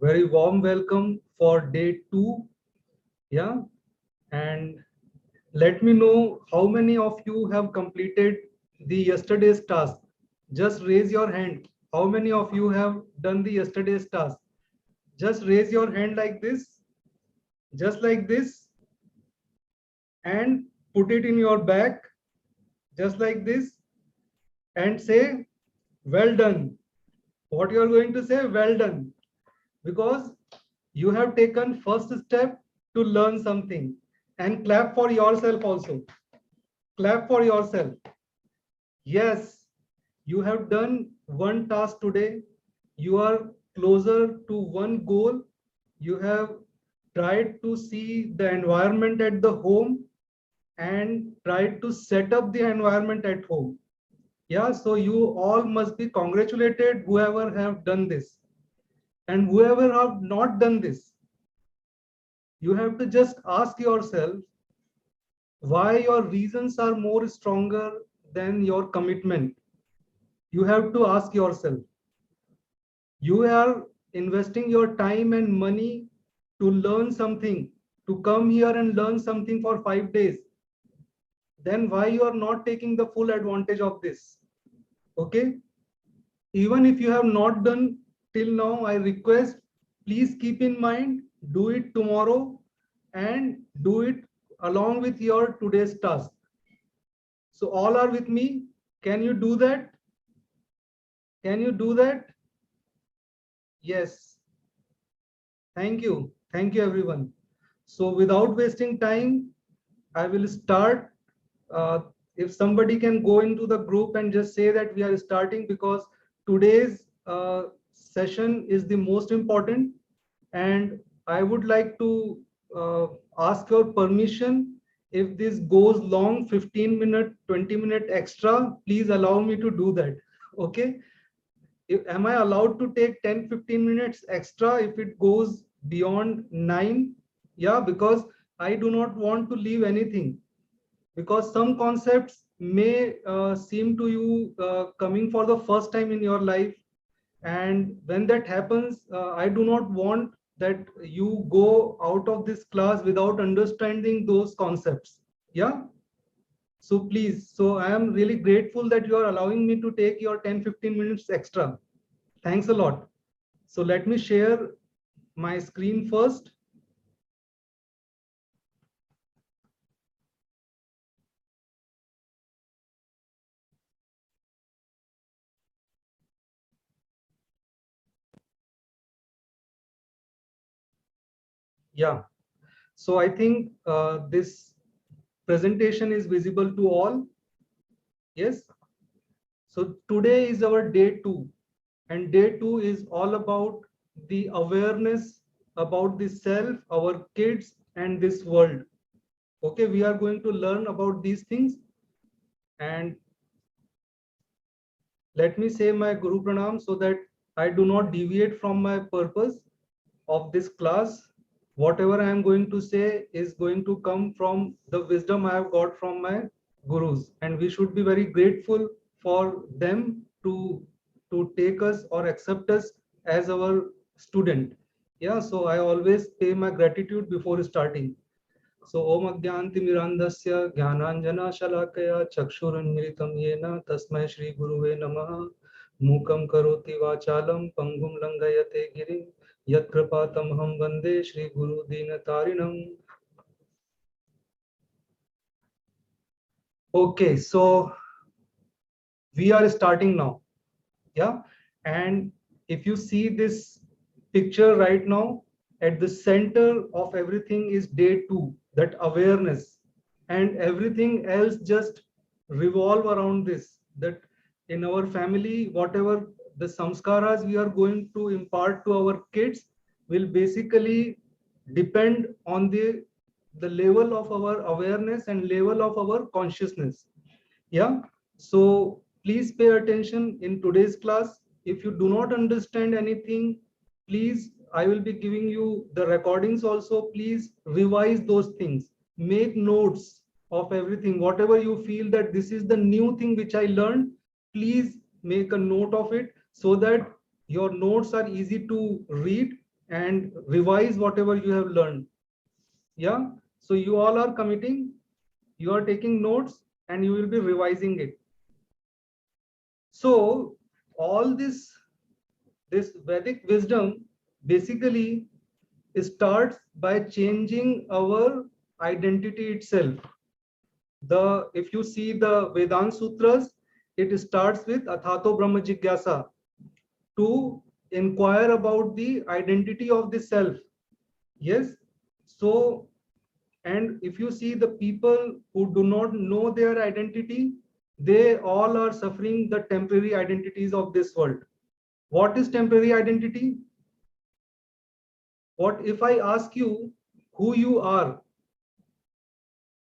Very warm welcome for day 2. Yeah, and let me know how many of you have completed the yesterday's task. Just raise your hand. How many of you have done the yesterday's task? Just raise your hand like this, just like this, and put it in your back, just like this, and say, well done. What you are going to say? Well done. Because you have taken first step to learn something. And clap for yourself also. Clap for yourself. Yes, you have done one task today. You are closer to one goal. You have tried to see the environment at the home and tried to set up the environment at home. Yeah, so you all must be congratulated, whoever have done this. And whoever have not done this, you have to just ask yourself why your reasons are more stronger than your commitment. You have to ask yourself. You are investing your time and money to learn something, to come here and learn something for 5 days. Then why you are not taking the full advantage of this? Okay. Even if you have not done till now, I request, please keep in mind, do it tomorrow and do it along with your today's task. So all are with me. Can you do that? Can you do that? Yes. Thank you. Thank you, everyone. So without wasting time, I will start. Uh, if somebody can go into the group and just say that we are starting, because today's session is the most important, and I would like to uh, ask your permission. If this goes long, 15-minute, 20-minute extra, please allow me to do that. Okay. Am I allowed to take 10, 15 minutes extra if it goes beyond 9? Yeah, because I do not want to leave anything, because some concepts may seem to you coming for the first time in your life. And when that happens, I do not want that you go out of this class without understanding those concepts. Yeah. So please, so I am really grateful that you are allowing me to take your 10, 15 minutes extra. Thanks a lot. So let me share my screen first. Yeah. So I think this presentation is visible to all. Yes. So today is our day 2, and day 2 is all about the awareness about the self, our kids, and this world. Okay, we are going to learn about these things. And let me say my Guru Pranam so that I do not deviate from my purpose of this class. Whatever I am going to say is going to come from the wisdom I have got from my gurus, and we should be very grateful for them to take us or accept us as our student. Yeah, so I always pay my gratitude before starting. So Om Agyanti Mirandasya Jnananjana Shalakaya Chakshurunmilitam Yena Tasmai Shri Guruve Namaha Mukam Karoti Vachalam Pangum Langayate Girim Yat Kripatam Ham Vande Shri Guru Dinatarinam. Okay, so we are starting now. Yeah, and if you see this picture right now, at the center of everything is day 2, that awareness, and everything else just revolve around this. That in our family, whatever the samskaras we are going to impart to our kids will basically depend on the level of our awareness and level of our consciousness. Yeah, so please pay attention in today's class. If you do not understand anything, please, I will be giving you the recordings also. Please revise those things, make notes of everything. Whatever you feel that this is the new thing which I learned, please make a note of it so that your notes are easy to read and revise whatever you have learned. Yeah. So you all are committing, you are taking notes, and you will be revising it. So all this Vedic wisdom basically starts by changing our identity itself. The if you see the Vedanta Sutras, it starts with Athato Brahma Jigyasa, to inquire about the identity of the self. Yes. So, and if you see the people who do not know their identity, they all are suffering the temporary identities of this world. What is temporary identity? What if I ask you who you are?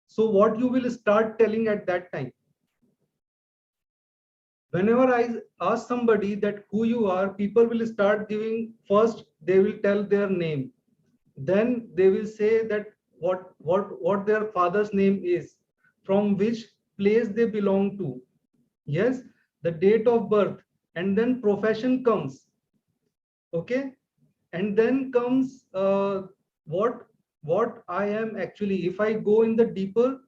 So what you will start telling at that time? Whenever I ask somebody that who you are, people will start giving, first they will tell their name, then they will say that what their father's name is, from which place they belong to. Yes, the date of birth, and then profession comes. Okay, and then comes what I am actually. If I go in the deeper,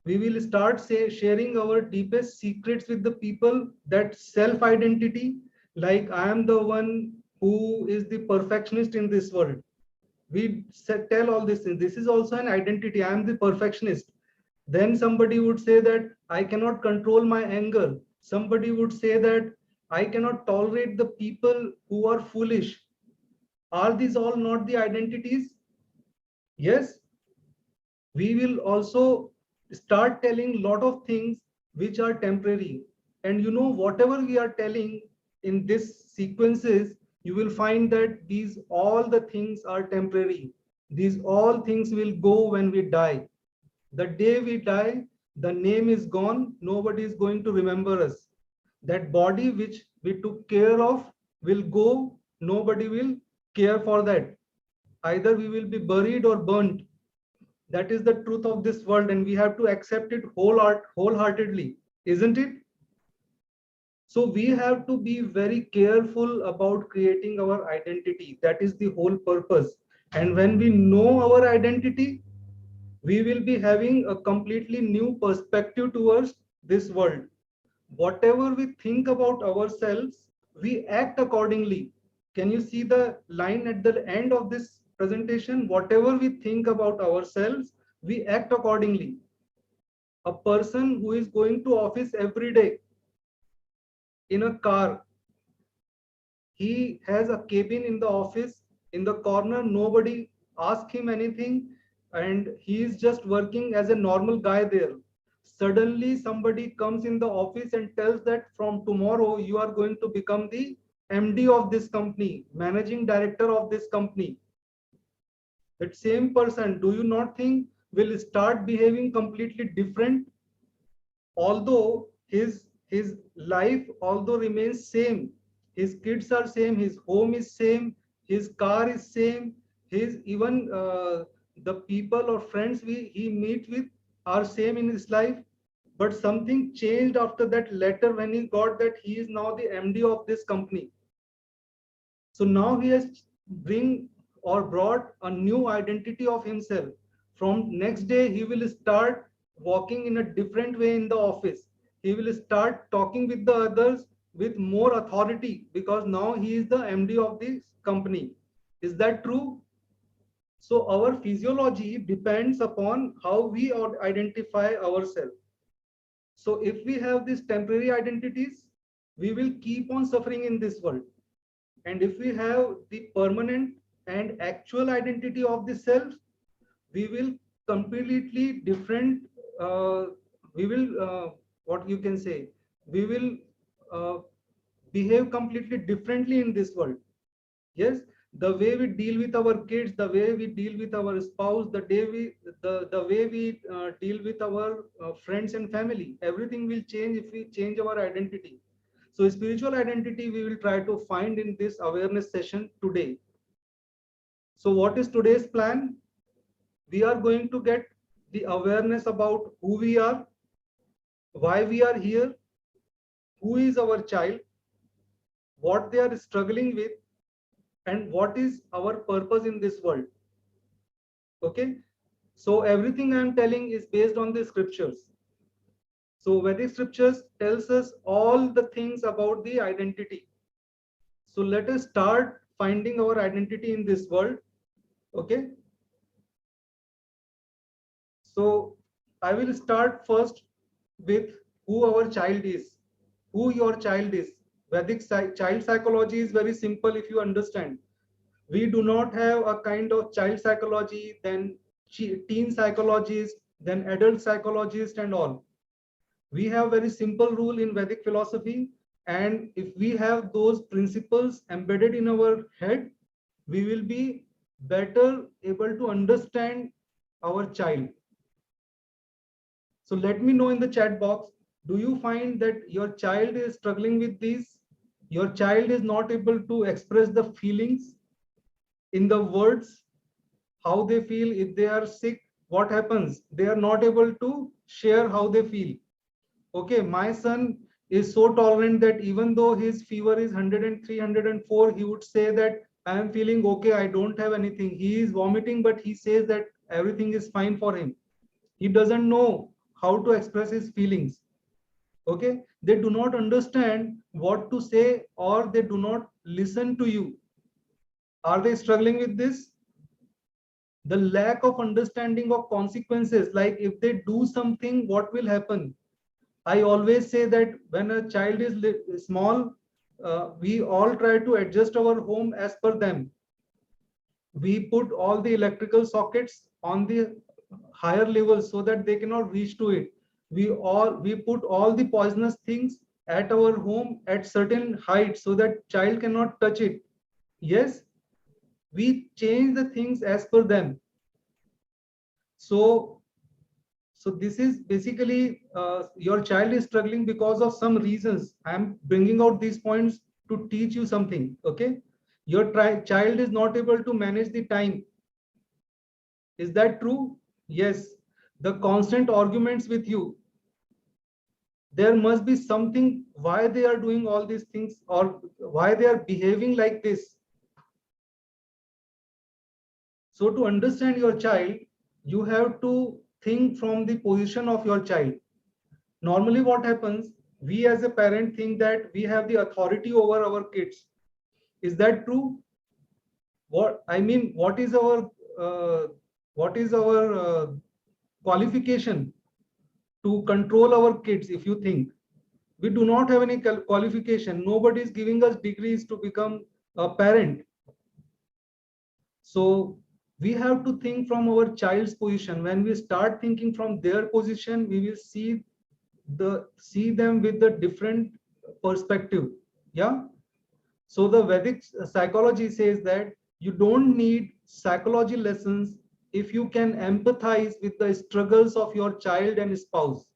we will start sharing our deepest secrets with the people, that self identity, like I am the one who is the perfectionist in this world. We tell all these things. This is also an identity. I am the perfectionist. Then somebody would say that I cannot control my anger. Somebody would say that I cannot tolerate the people who are foolish. Are these all not the identities? Yes. We will also start telling lot of things which are temporary. And you know, whatever we are telling in this sequences, you will find that these all the things are temporary. These all things will go when we die. The day we die, the name is gone. Nobody is going to remember us. That body which we took care of will go. Nobody will care for that. Either we will be buried or burnt. That is the truth of this world, and we have to accept it wholeheartedly, isn't it? So we have to be very careful about creating our identity. That is the whole purpose. And when we know our identity, we will be having a completely new perspective towards this world. Whatever we think about ourselves, we act accordingly. Can you see the line at the end of this presentation? Whatever we think about ourselves, we act accordingly. A person who is going to office every day in a car, he has a cabin in the office, in the corner, nobody asks him anything, and he is just working as a normal guy there. Suddenly somebody comes in the office and tells that from tomorrow you are going to become the MD of this company, managing director of this company. That same person, do you not think will start behaving completely different? Although his life although remains same, his kids are same, his home is same, his car is same, his even the people or friends he meet with are same in his life, but something changed after that letter when he got that he is now the MD of this company. So now he has bring or brought a new identity of himself. From next day, he will start walking in a different way in the office. He will start talking with the others with more authority, because now he is the MD of this company. Is that true? So our physiology depends upon how we identify ourselves. So if we have these temporary identities, we will keep on suffering in this world. And if we have the permanent and actual identity of the self, we will completely different. We will, what you can say, we will uh, behave completely differently in this world. Yes, the way we deal with our kids, the way we deal with our spouse, the way we deal with our friends and family, everything will change if we change our identity. So spiritual identity we will try to find in this awareness session today. So what is today's plan? We are going to get the awareness about who we are, why we are here, who is our child, what they are struggling with, and what is our purpose in this world. Okay, so everything I am telling is based on the scriptures. So Vedic scriptures tells us all the things about the identity. So let us start finding our identity in this world. Okay, so I will start first with who our child is, who your child is. Vedic child psychology is very simple if you understand. We do not have a kind of child psychology, then teen psychologist, then adult psychologist and all. We have very simple rule in Vedic philosophy, and if we have those principles embedded in our head, we will be better able to understand our child. So let me know in the chat box, do you find that your child is struggling with this? Your child is not able to express the feelings in the words, how they feel. If they are sick, what happens? They are not able to share how they feel. Okay, my son is so tolerant that even though his fever is 103, 104, he would say that I am feeling okay, I don't have anything. He is vomiting, but he says that everything is fine for him. He doesn't know how to express his feelings. Okay, they do not understand what to say, or they do not listen to you. Are they struggling with this? The lack of understanding of consequences, like if they do something, what will happen? I always say that when a child is small, we all try to adjust our home as per them. We put all the electrical sockets on the higher levels so that they cannot reach to it. We put all the poisonous things at our home at certain height so that child cannot touch it. Yes, we change the things as per them. So this is basically your child is struggling because of some reasons. I am bringing out these points to teach you something. Okay, your child is not able to manage the time. Is that true? Yes. The constant arguments with you, there must be something why they are doing all these things, or why they are behaving like this. So to understand your child, you have to think from the position of your child. Normally what happens, we as a parent think that we have the authority over our kids. Is that true? What I mean, what is our qualification to control our kids? If you think, we do not have any qualification, nobody is giving us degrees to become a parent. So we have to think from our child's position. When we start thinking from their position, we will see them with the different perspective. Yeah. So the Vedic psychology says that you don't need psychology lessons if you can empathize with the struggles of your child and spouse.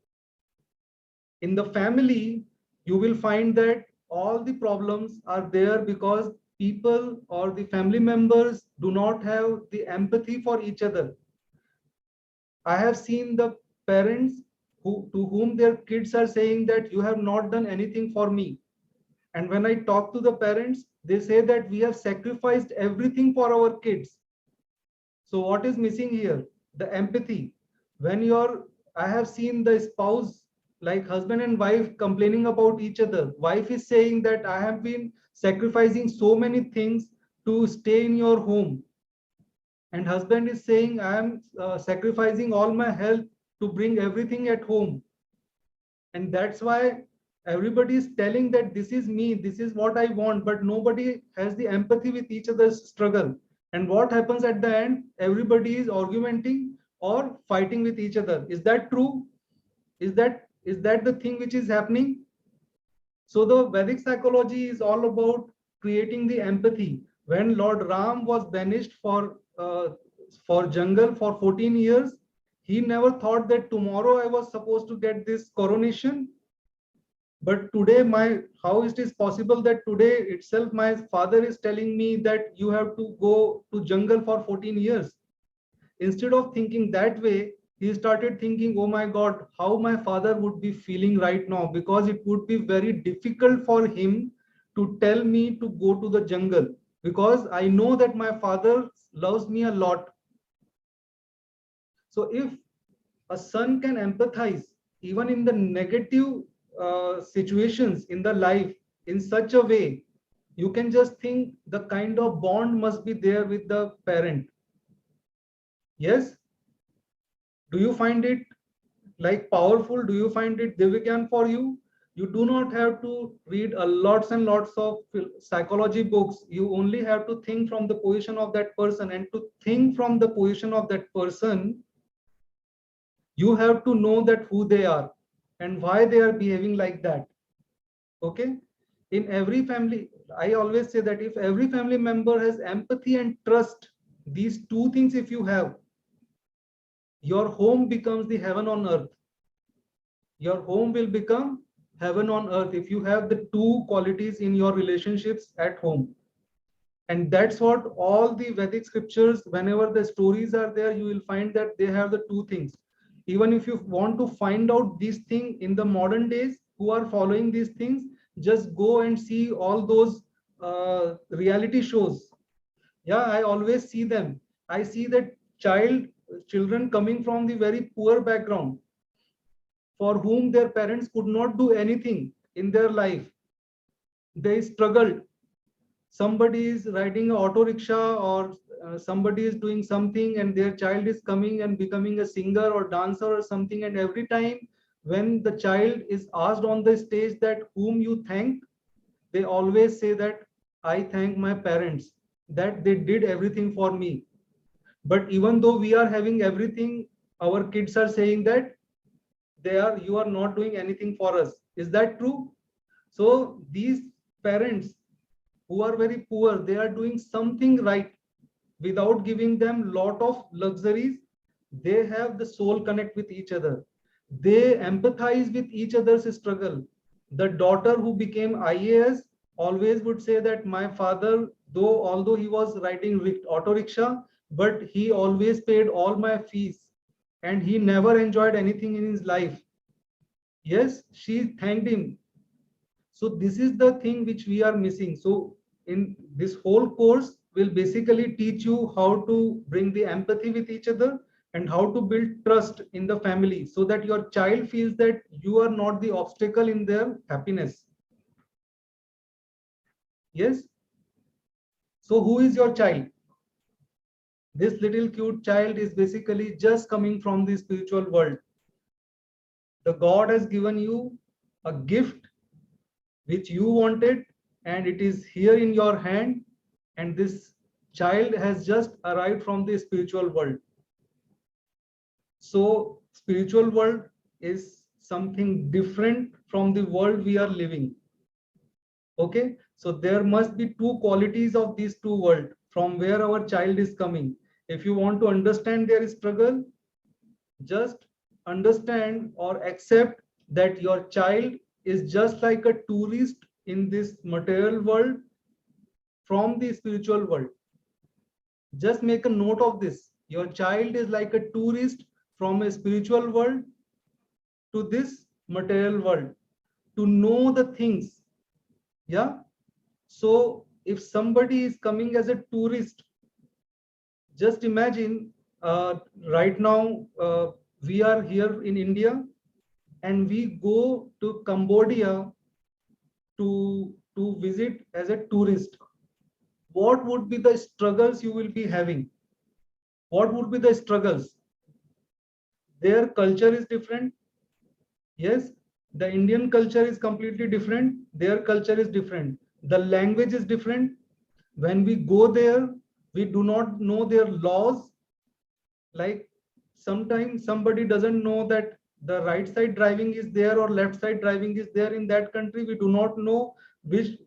In the family, you will find that all the problems are there because people or the family members do not have the empathy for each other. I have seen the parents to whom their kids are saying that you have not done anything for me. And when I talk to the parents, they say that we have sacrificed everything for our kids. So what is missing here? The empathy. I have seen the spouse, like husband and wife, complaining about each other. Wife is saying that I have been sacrificing so many things to stay in your home. And husband is saying, I am sacrificing all my health to bring everything at home. And that's why everybody is telling that this is me, this is what I want, but nobody has the empathy with each other's struggle. And what happens at the end? Everybody is arguing or fighting with each other. Is that true? Is that the thing which is happening? So the Vedic psychology is all about creating the empathy. When Lord Ram was banished for jungle for 14 years, he never thought that tomorrow I was supposed to get this coronation. But today, how it is possible that today itself my father is telling me that you have to go to jungle for 14 years? Instead of thinking that way, he started thinking, oh my God, how my father would be feeling right now, because it would be very difficult for him to tell me to go to the jungle. because I know that my father loves me a lot. So if a son can empathize even in the negative situations in the life in such a way, you can just think the kind of bond must be there with the parent. Yes, do you find it like powerful? Do you find it Divyan for you? You do not have to read a lots and lots of psychology books. You only have to think from the position of that person, and to think from the position of that person, you have to know that who they are and why they are behaving like that. Okay, in every family, I always say that if every family member has empathy and trust, these two things if you have, your home becomes the heaven on earth. Your home will become heaven on earth if you have the two qualities in your relationships at home. And that's what all the Vedic scriptures, whenever the stories are there, you will find that they have the two things. Even if you want to find out these things in the modern days, who are following these things, just go and see all those reality shows. Yeah, I always see them. I see that children coming from the very poor background, for whom their parents could not do anything in their life. They struggled. Somebody is riding an auto rickshaw, or somebody is doing something, and their child is coming and becoming a singer or dancer or something. And every time when the child is asked on the stage that whom you thank, they always say that I thank my parents, that they did everything for me. But even though we are having everything, our kids are saying that you are not doing anything for us. Is that true? So these parents who are very poor, they are doing something right. Without giving them lot of luxuries, they have the soul connect with each other. They empathize with each other's struggle. The daughter who became IAS always would say that my father, although he was riding auto rickshaw, but he always paid all my fees, and he never enjoyed anything in his life. Yes, she thanked him. So this is the thing which we are missing. So in this whole course will basically teach you how to bring the empathy with each other and how to build trust in the family, so that your child feels that you are not the obstacle in their happiness. Yes. So who is your child? This little cute child is basically just coming from the spiritual world. The God has given you a gift which you wanted, and it is here in your hand, and this child has just arrived from the spiritual world. So spiritual world is something different from the world we are living. Okay, so there must be two qualities of these two worlds from where our child is coming. If you want to understand their struggle, just understand or accept that your child is just like a tourist in this material world from the spiritual world. Just make a note of this. Your child is like a tourist from a spiritual world to this material world to know the things. Yeah. So if somebody is coming as a tourist, just imagine right now we are here in India and we go to Cambodia to visit as a tourist. What would be the struggles you will be having? What would be the struggles? Their culture is different. Yes, the Indian culture is completely different. Their culture is different. The language is different. When we go there, we do not know their laws. Like sometimes somebody doesn't know that the right side driving is there or left side driving is there in that country. We do not know which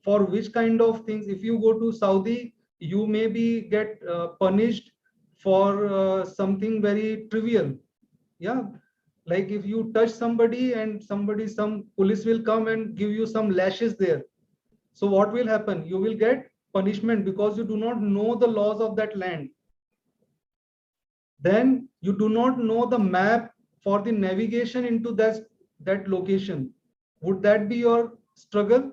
kind of things. If you go to Saudi, you may be get punished for something very trivial. Yeah, like if you touch somebody and some police will come and give you some lashes there. So what will happen? You will get punishment because you do not know the laws of that land. Then you do not know the map for the navigation into that location. Would that be your struggle?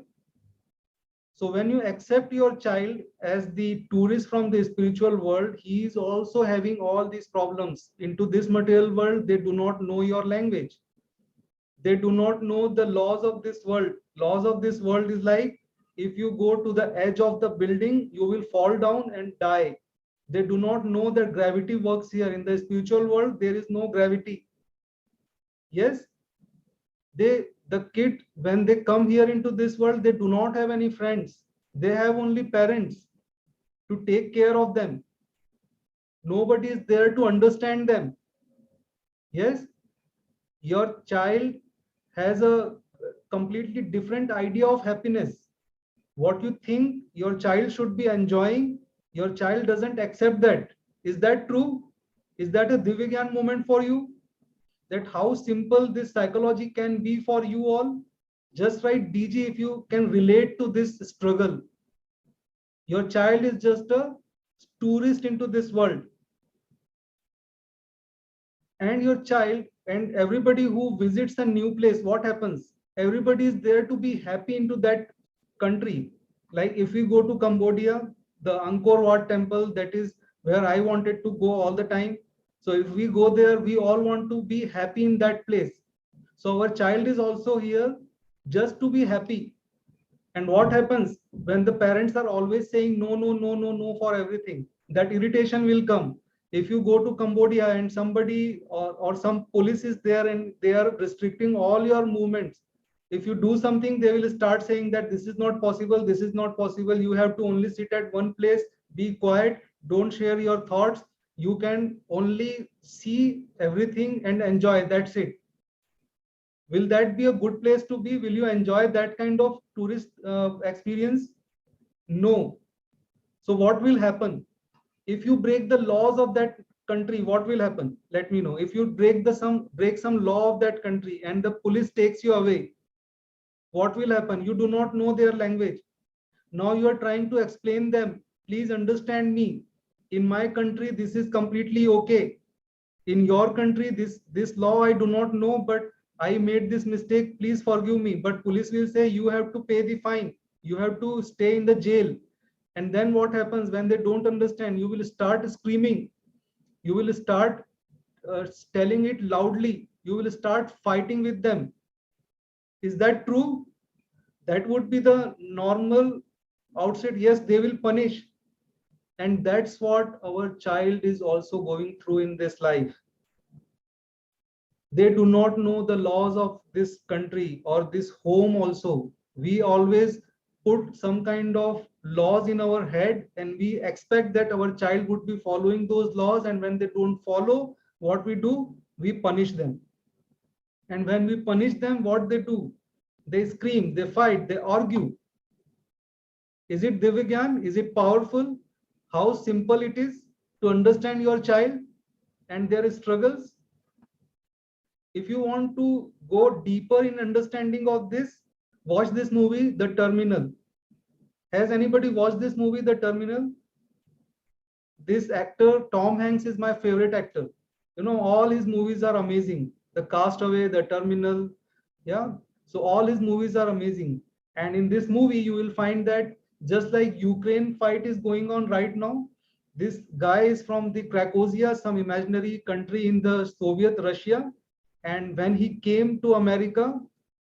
So when you accept your child as the tourist from the spiritual world, he is also having all these problems. Into this material world, they do not know your language. They do not know the laws of this world. Laws of this world is like, if you go to the edge of the building, you will fall down and die. They do not know that gravity works here. In the spiritual world, there is no gravity. Yes, the kid, when they come here into this world, they do not have any friends. They have only parents to take care of them. Nobody is there to understand them. Yes, your child has a completely different idea of happiness. What you think your child should be enjoying, your child doesn't accept that. Is that true? Is that a Divigyan moment for you? That how simple this psychology can be for you all? Just write DG if you can relate to this struggle. Your child is just a tourist into this world. And your child and everybody who visits a new place, what happens? Everybody is there to be happy into that country. Like if we go to Cambodia, the Angkor Wat temple, that is where I wanted to go all the time. So if we go there, we all want to be happy in that place. So our child is also here just to be happy. And what happens when the parents are always saying no, no, no, no, no for everything? That irritation will come. If you go to Cambodia and somebody or some police is there and they are restricting all your movements, if you do something, they will start saying that this is not possible, this is not possible. You have to only sit at one place, be quiet, don't share your thoughts. You can only see everything and enjoy. That's it. Will that be a good place to be? Will you enjoy that kind of tourist experience? No. So what will happen if you break the laws of that country? What will happen? Let me know. If you break some law of that country and the police takes you away, what will happen? You do not know their language. Now you are trying to explain them, please understand me. In my country this is completely okay. In your country this law I do not know, but I made this mistake, please forgive me. But police will say you have to pay the fine, you have to stay in the jail. And then what happens when they don't understand? You will start screaming, you will start telling it loudly, you will start fighting with them. Is that true? That would be the normal outside. Yes, they will punish. And that's what our child is also going through in this life. They do not know the laws of this country or this home also. We always put some kind of laws in our head and we expect that our child would be following those laws, and when they don't follow, what we do? We punish them. And when we punish them, what they do? They scream, they fight, they argue. Is it Divigyan? Is it powerful? How simple it is to understand your child and their struggles? If you want to go deeper in understanding of this, watch this movie, The Terminal. Has anybody watched this movie, The Terminal? This actor, Tom Hanks, is my favorite actor. You know, all his movies are amazing. The Castaway, The Terminal, yeah. So all his movies are amazing. And in this movie, you will find that just like Ukraine fight is going on right now, this guy is from the Krakosia, some imaginary country in the Soviet Russia. And when he came to America,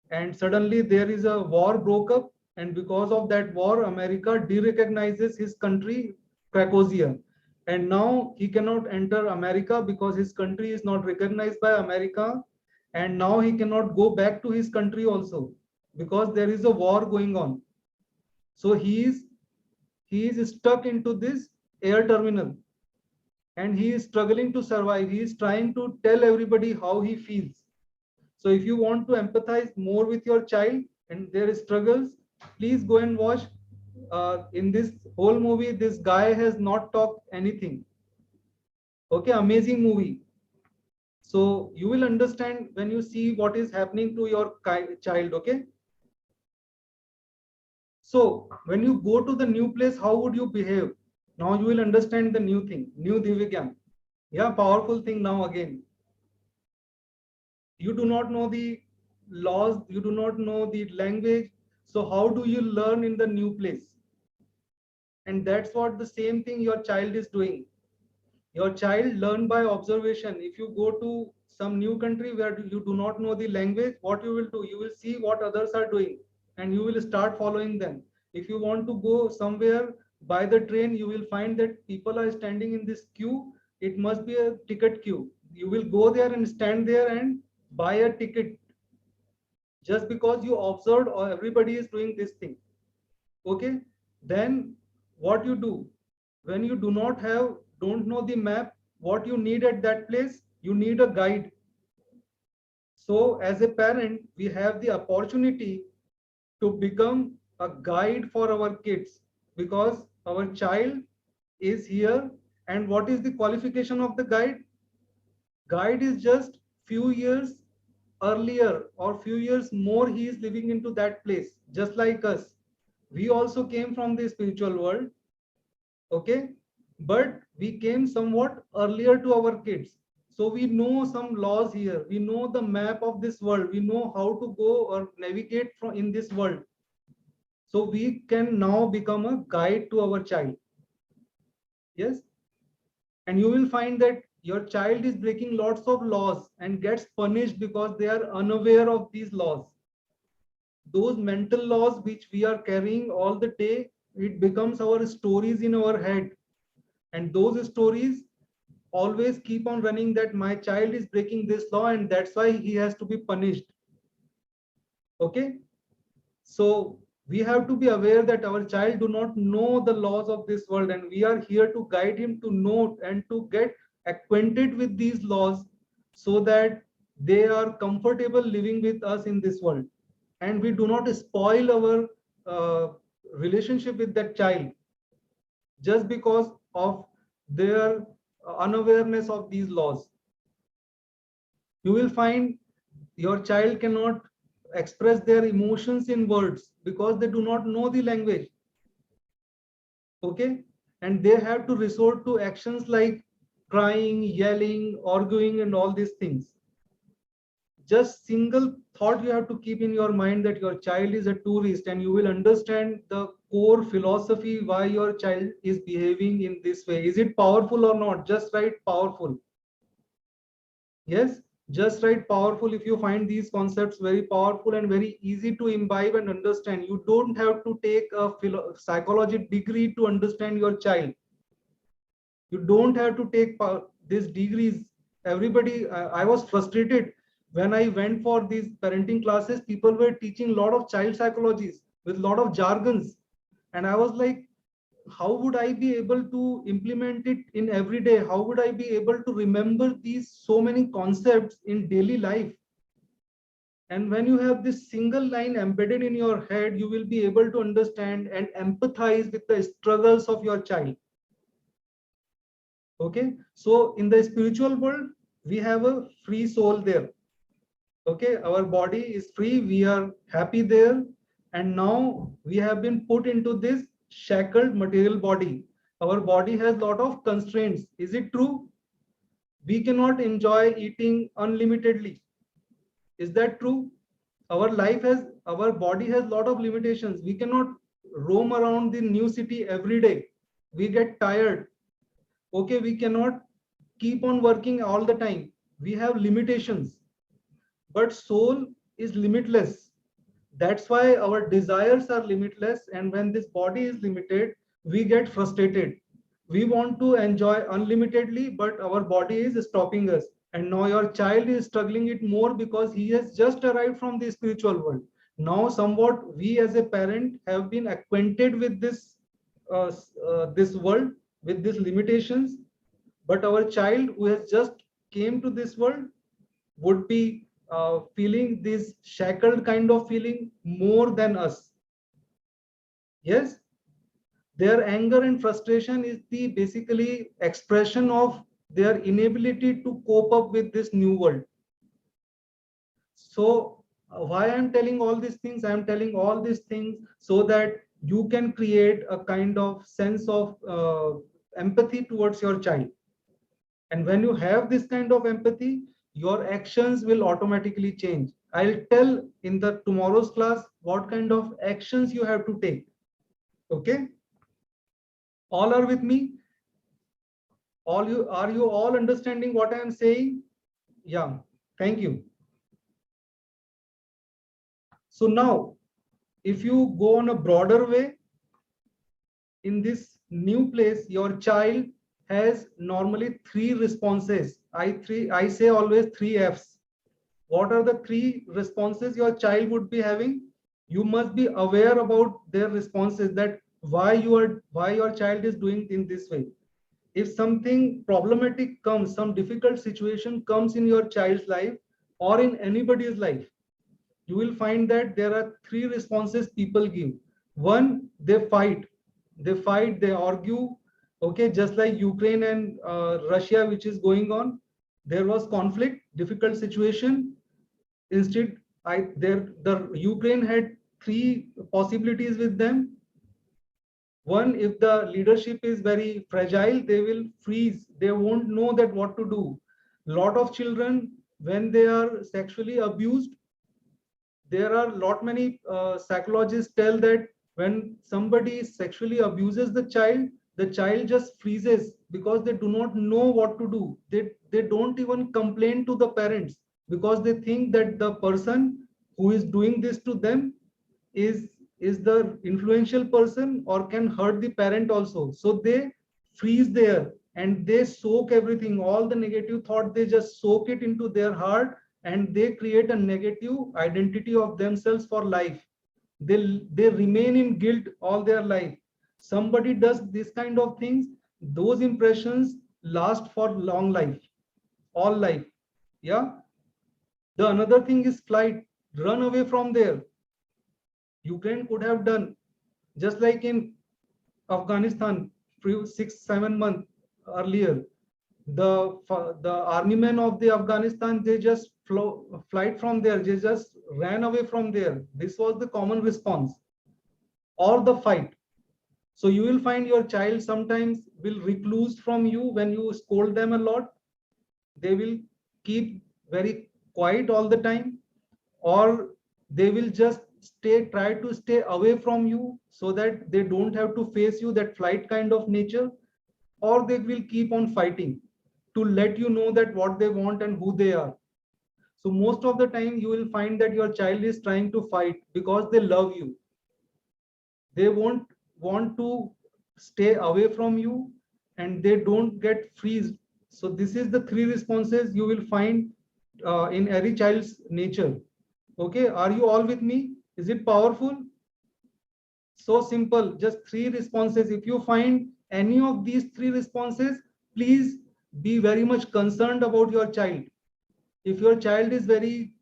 and suddenly there is a war broke up, and because of that war, America de-recognizes his country, Krakosia. And now he cannot enter America because his country is not recognized by America. And now he cannot go back to his country also because there is a war going on. So he is stuck into this air terminal and he is struggling to survive. He is trying to tell everybody how he feels. So if you want to empathize more with your child and their struggles, please go and watch. In this whole movie, this guy has not talked anything. Okay, amazing movie. So you will understand when you see what is happening to your child. Okay. So when you go to the new place, how would you behave? Now you will understand the new thing, new Divigyan. Yeah, powerful thing now again. You do not know the laws, you do not know the language. So how do you learn in the new place? And that's what the same thing your child is doing. Your child learn by observation. If you go to some new country where you do not know the language, what you will do, you will see what others are doing and you will start following them. If you want to go somewhere by the train, you will find that people are standing in this queue. It must be a ticket queue. You will go there and stand there and buy a ticket just because you observed or everybody is doing this thing. Okay, then what you do, when you do not have, don't know the map, what you need at that place, you need a guide. So as a parent, we have the opportunity to become a guide for our kids, because our child is here. And what is the qualification of the guide? Guide is just few years earlier or few years more he is living into that place, just like us. We also came from the spiritual world, okay, but we came somewhat earlier to our kids. So we know some laws here, we know the map of this world, we know how to go or navigate from in this world. So we can now become a guide to our child. Yes, and you will find that your child is breaking lots of laws and gets punished because they are unaware of these laws. Those mental laws which we are carrying all the day, it becomes our stories in our head, and those stories always keep on running, that my child is breaking this law and that's why he has to be punished. Okay, so we have to be aware that our child do not know the laws of this world, and we are here to guide him to know and to get acquainted with these laws, so that they are comfortable living with us in this world, and we do not spoil our relationship with that child just because of their unawareness of these laws. You will find your child cannot express their emotions in words because they do not know the language. Okay, and they have to resort to actions like crying, yelling, arguing, and all these things. Just single thought you have to keep in your mind, that your child is a tourist, and you will understand the core philosophy why your child is behaving in this way. Is it powerful or not? Just write powerful. Yes, just write powerful if you find these concepts very powerful and very easy to imbibe and understand. You don't have to take a psychology degree to understand your child. You don't have to take these degrees. Everybody, I was frustrated when I went for these parenting classes. People were teaching a lot of child psychologies with a lot of jargons, and I was like, how would I be able to implement it in every day? How would I be able to remember these so many concepts in daily life? And when you have this single line embedded in your head, you will be able to understand and empathize with the struggles of your child. Okay, so in the spiritual world, we have a free soul there. Okay, our body is free, we are happy there, and now we have been put into this shackled material body. Our body has a lot of constraints. Is it true? We cannot enjoy eating unlimitedly. Is that true? Our body has a lot of limitations. We cannot roam around the new city every day. We get tired. Okay, we cannot keep on working all the time. We have limitations. But soul is limitless. That's why our desires are limitless, and when this body is limited, we get frustrated. We want to enjoy unlimitedly, but our body is stopping us. And now your child is struggling it more because he has just arrived from the spiritual world. Now somewhat we as a parent have been acquainted with this world, with these limitations, but our child who has just came to this world would be feeling this shackled kind of feeling more than us. Yes, their anger and frustration is the basically expression of their inability to cope up with this new world. So why I'm telling all these things? I'm telling all these things so that you can create a kind of sense of empathy towards your child. And when you have this kind of empathy, your actions will automatically change. I'll tell in the tomorrow's class what kind of actions you have to take. Okay, all are with me? All you, are you all understanding what I am saying? Yeah, thank you. So now, if you go on a broader way, in this new place, your child has normally three responses. I say always three F's. What are the three responses your child would be having? You must be aware about their responses, that why your child is doing in this way. If something problematic comes, some difficult situation comes in your child's life or in anybody's life, you will find that there are three responses people give. One, they argue. Okay, just like Ukraine and Russia, which is going on, there was conflict, difficult situation. Instead, the Ukraine had three possibilities with them. One, if the leadership is very fragile, they will freeze. They won't know that what to do. Lot of children, when they are sexually abused, there are lot many psychologists tell that when somebody sexually abuses the child just freezes because they do not know what to do. They don't even complain to the parents because they think that the person who is doing this to them is is the influential person or can hurt the parent also. So they freeze there and they soak everything, all the negative thought, they just soak it into their heart, and they create a negative identity of themselves for life. They remain in guilt all their life. Somebody does this kind of things, those impressions last for long life, all life. Yeah. The another thing is flight, run away from there. Ukraine could have done just like in Afghanistan, few 6 7 months earlier. The army men of the Afghanistan, they just flight from there. They just ran away from there. This was the common response, or the fight. So you will find your child sometimes will recluse from you when you scold them a lot. They will keep very quiet all the time, or they will just try to stay away from you so that they don't have to face you, that flight kind of nature, or they will keep on fighting to let you know that what they want and who they are. So most of the time you will find that your child is trying to fight because they love you. They won't want to stay away from you, and they don't get freezed. So this is the three responses you will find in every child's nature. Okay, are you all with me? Is it powerful? So simple, just three responses. If you find any of these three responses, please be very much concerned about your child. If your child is very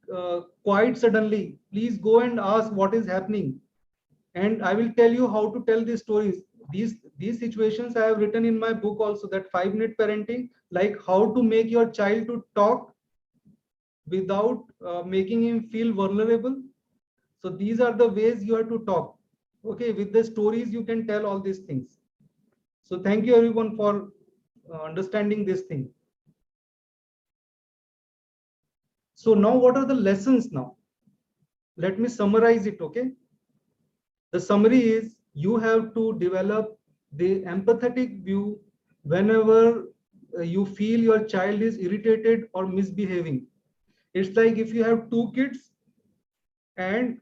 quiet suddenly, please go and ask what is happening. And I will tell you how to tell these stories. These situations I have written in my book also, that 5-minute parenting, like how to make your child to talk without making him feel vulnerable. So these are the ways you have to talk. Okay, with the stories you can tell all these things. So thank you everyone for understanding this thing. So now what are the lessons now? Let me summarize it, okay? The summary is you have to develop the empathetic view whenever you feel your child is irritated or misbehaving. It's like if you have two kids and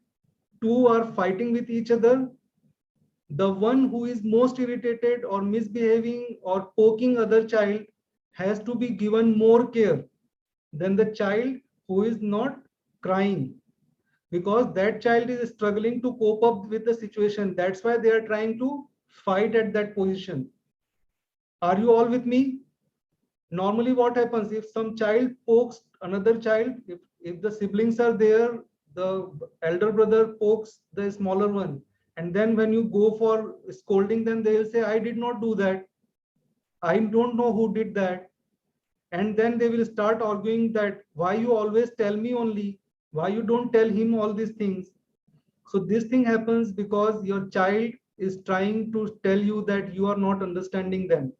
two are fighting with each other, the one who is most irritated or misbehaving or poking other child has to be given more care than the child who is not crying, because that child is struggling to cope up with the situation. That's why they are trying to fight at that position. Are you all with me? Normally what happens if some child pokes another child, if the siblings are there, the elder brother pokes the smaller one, and then when you go for scolding them, they will say, I did not do that, I don't know who did that. And then they will start arguing that why you always tell me only, why you don't tell him all these things. So this thing happens because your child is trying to tell you that you are not understanding them.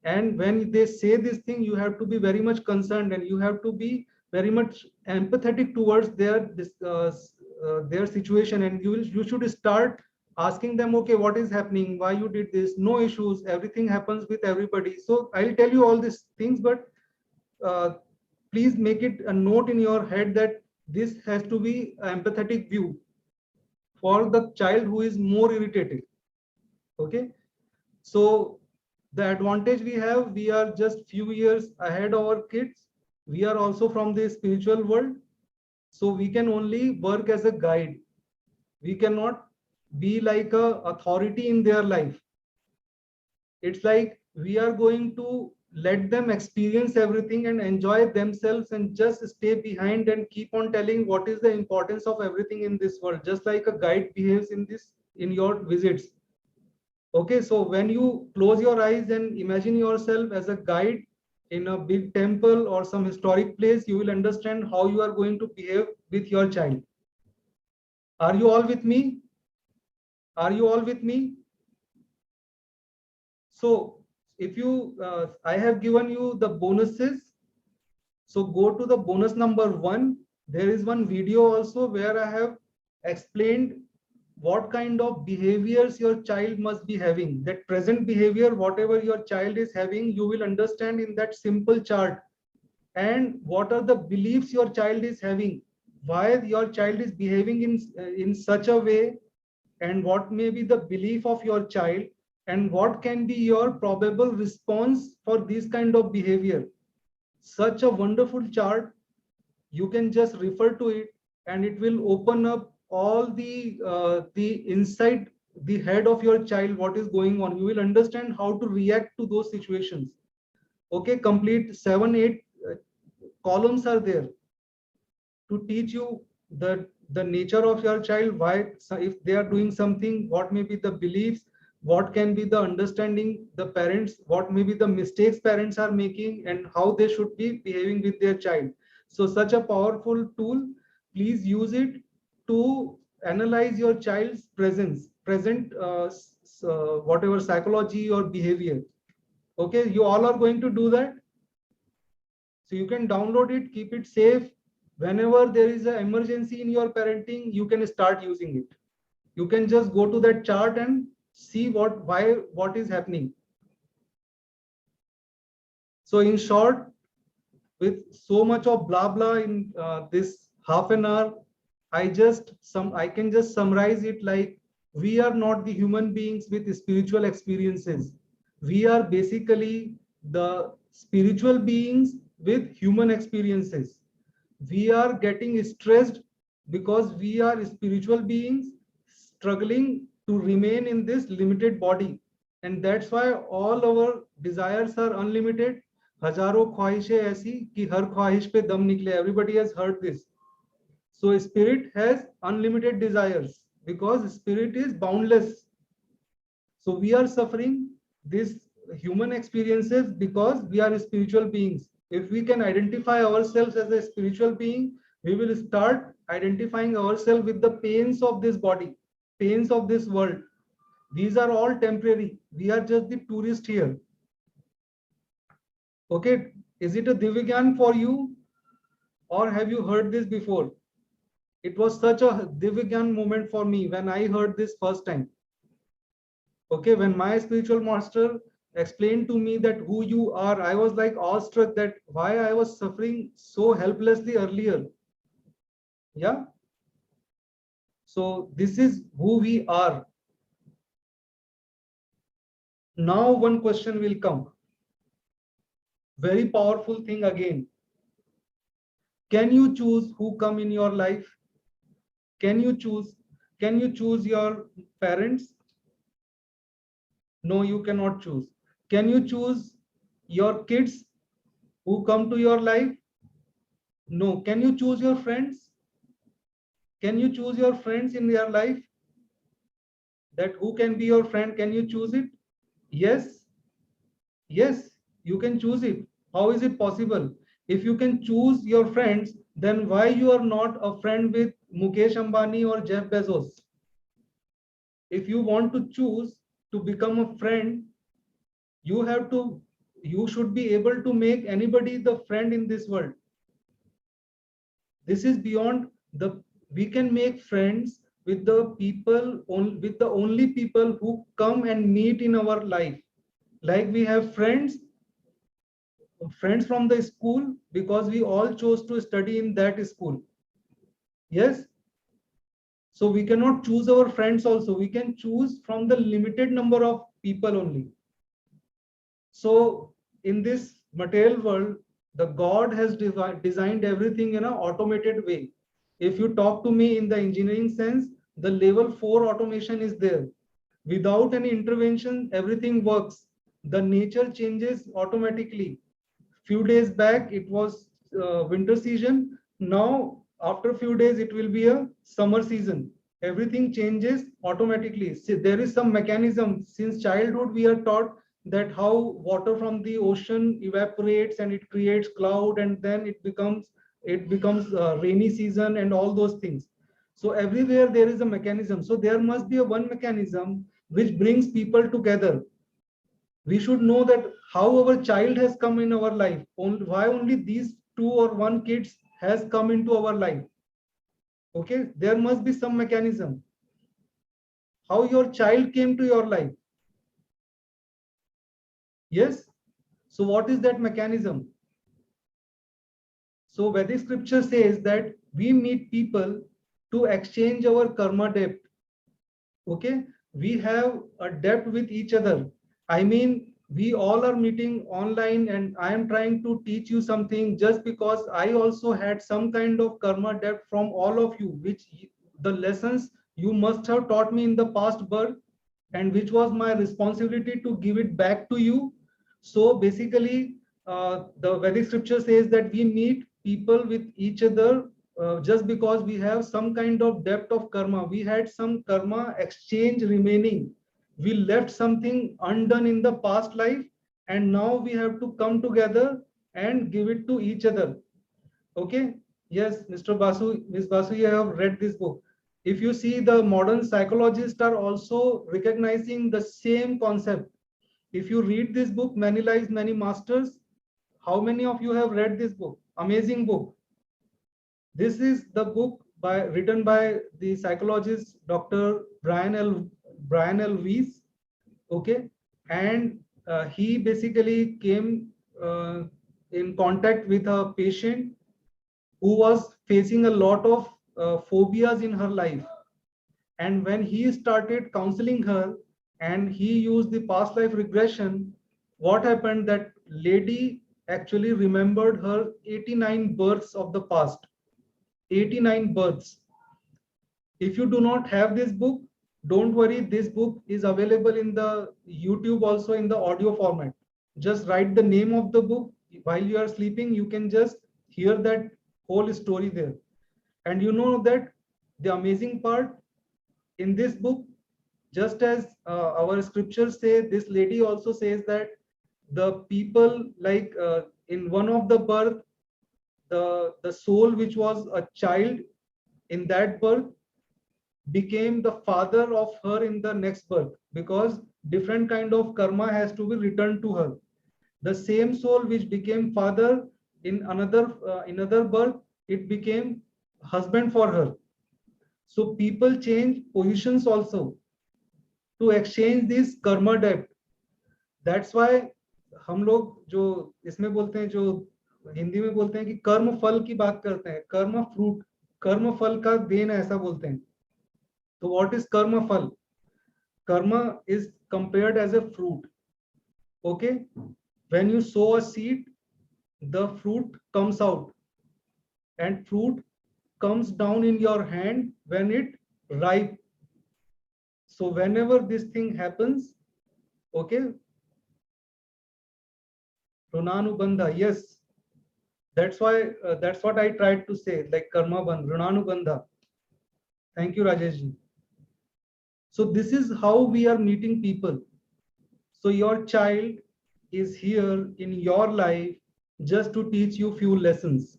And when they say this thing, you have to be very much concerned and you have to be very much empathetic towards their situation, and you should start asking them, okay, what is happening, why you did this, no issues, everything happens with everybody. So I'll tell you all these things, but uh, please make it a note in your head that this has to be an empathetic view for the child who is more irritated. Okay, so the advantage we have, we are just few years ahead of our kids. We are also from the spiritual world, so we can only work as a guide. We cannot be like a authority in their life. It's like we are going to let them experience everything and enjoy themselves, and just stay behind and keep on telling what is the importance of everything in this world, just like a guide behaves in this, in your visits. Okay, so when you close your eyes and imagine yourself as a guide in a big temple or some historic place, you will understand how you are going to behave with your child. Are you all with me? Are you all with me? So if you, I have given you the bonuses. So go to the bonus number 1. There is one video also where I have explained what kind of behaviors your child must be having. That present behavior, whatever your child is having, you will understand in that simple chart. And what are the beliefs your child is having, why your child is behaving in such a way, and what may be the belief of your child, and what can be your probable response for this kind of behavior. Such a wonderful chart, you can just refer to it, and it will open up all the inside the head of your child, what is going on. You will understand how to react to those situations. Okay, complete 7 8 columns are there to teach you the nature of your child, why, so if they are doing something, what may be the beliefs, what can be the understanding the parents, what may be the mistakes parents are making, and how they should be behaving with their child. So such a powerful tool, please use it to analyze your child's present whatever psychology or behavior. Okay, you all are going to do that. So you can download it, keep it safe. Whenever there is an emergency in your parenting, you can start using it. You can just go to that chart and see what is happening. So in short, with so much of blah blah in this half an hour, I can just summarize it like, we are not the human beings with spiritual experiences. We are basically the spiritual beings with human experiences. We are getting stressed because we are spiritual beings struggling to remain in this limited body, and that's why all our desires are unlimited. हजारों ख्वाहिशें ऐसी कि हर ख्वाहिश पे दम निकले. Everybody has heard this. So spirit has unlimited desires because spirit is boundless. So we are suffering these human experiences because we are spiritual beings. If we can identify ourselves as a spiritual being, we will start identifying ourselves with the pains of this body, pains of this world. These are all temporary. We are just the tourist here. Okay, is it a Divigyan for you, or have you heard this before? It was such a Divigyan moment for me when I heard this first time. Okay, when my spiritual master explained to me that who you are, I was like awestruck that why I was suffering so helplessly earlier. Yeah. So this is who we are. Now one question will come. Very powerful thing again. Can you choose who come in your life? Can you choose? Can you choose your parents? No, you cannot choose. Can you choose your kids who come to your life? No. Can you choose your friends? Can you choose your friends in your life? That who can be your friend? Can you choose it? Yes. Yes, you can choose it. How is it possible? If you can choose your friends, then why you are not a friend with Mukesh Ambani or Jeff Bezos? If you want to choose to become a friend, you have to, you should be able to make anybody the friend in this world. This is beyond the, we can make friends with the people, with the only people who come and meet in our life. Like we have friends from the school because we all chose to study in that school. Yes. So we cannot choose our friends also. We can choose from the limited number of people only. So in this material world, the God has designed everything in an automated way. If you talk to me in the engineering sense, the level 4 automation is there. Without any intervention, everything works. The nature changes automatically. Few days back, it was winter season. Now, after a few days, it will be a summer season. Everything changes automatically. See, there is some mechanism. Since childhood, we are taught that how water from the ocean evaporates and it creates cloud, and then it becomes rainy season and all those things. So everywhere there is a mechanism. So there must be a one mechanism which brings people together. We should know that how our child has come in our life, why only these two or one kids has come into our life. Okay, there must be some mechanism how your child came to your life. Yes. So what is that mechanism? So Vedic scripture says that we meet people to exchange our karma debt. Okay, we have a debt with each other. I mean, we all are meeting online and I am trying to teach you something just because I also had some kind of karma debt from all of you, which the lessons you must have taught me in the past birth, and which was my responsibility to give it back to you. So basically, the Vedic scripture says that we meet people with each other just because we have some kind of depth of karma. We had some karma exchange remaining. We left something undone in the past life, and now we have to come together and give it to each other. Okay. Yes, Mr. Basu, Ms. Basu, you have read this book. If you see, the modern psychologists are also recognizing the same concept. If you read this book, Many Lives, Many Masters, how many of you have read this book? Amazing book. This is the book written by the psychologist Dr. Brian L. Weiss. Okay, and he basically came in contact with a patient who was facing a lot of phobias in her life. And when he started counseling her and he used the past life regression, what happened, that lady actually remembered her 89 births of the past. 89 births. If you do not have this book, don't worry, this book is available in the YouTube also in the audio format. Just write the name of the book. While you are sleeping, you can just hear that whole story there. And you know that the amazing part in this book, just as our scriptures say, this lady also says that the people, like in one of the birth, the soul which was a child in that birth became the father of her in the next birth, because different kind of karma has to be returned to her. The same soul which became father in another birth, it became husband for her. So people change positions also to exchange this karma debt. That's why हम लोग जो इसमें बोलते हैं, जो हिंदी में बोलते हैं कि कर्म फल की बात करते हैं, कर्म फ्रूट, कर्म फल का देन ऐसा बोलते हैं. So what is karma phal? Karma is compared as a fruit. Okay. When you sow a seed, the fruit comes out, and fruit comes down in your hand when it ripe. So whenever this thing happens, okay, Runanubandha, yes, that's why that's what I tried to say, like karma bandh, Runanubandha. Thank you, Rajesh. So this is how we are meeting people. So your child is here in your life just to teach you few lessons.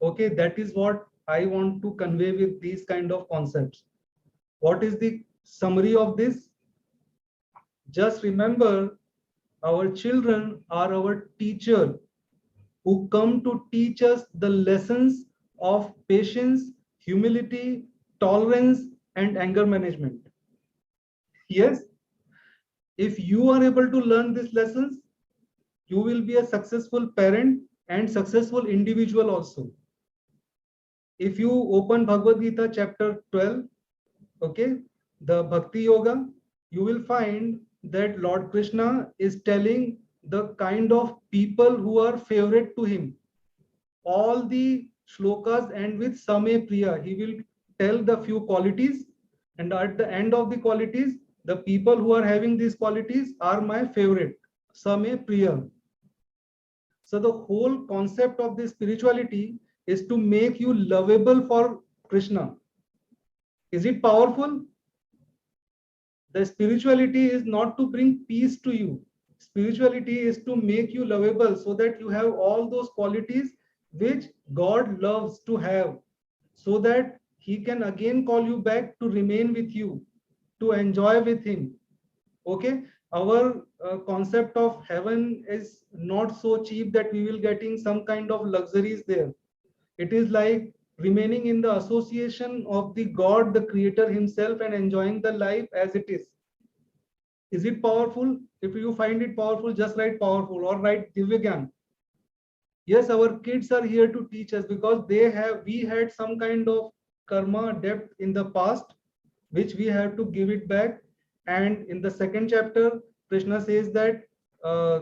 Okay, that is what I want to convey with these kind of concepts. What is the summary of this? Just remember, our children are our teacher who come to teach us the lessons of patience, humility, tolerance, and anger management. Yes, if you are able to learn these lessons, you will be a successful parent and successful individual also. If you open Bhagavad Gita chapter 12, okay, the Bhakti Yoga, you will find that Lord Krishna is telling the kind of people who are favorite to him. All the shlokas end with Same Priya. He will tell the few qualities, and at the end of the qualities, the people who are having these qualities are my favorite. Same Priya. So the whole concept of this spirituality is to make you lovable for Krishna. Is it powerful? The spirituality is not to bring peace to you. Spirituality is to make you lovable so that you have all those qualities which God loves to have, so that he can again call you back to remain with you, to enjoy with him. Okay, our concept of heaven is not so cheap that we will getting some kind of luxuries there. It is like remaining in the association of the God, the creator himself, and enjoying the life as it is. Is it powerful? If you find it powerful, just write powerful or write Divya. Yes, our kids are here to teach us because we had some kind of karma debt in the past, which we have to give it back. And in the second chapter, Krishna says that uh,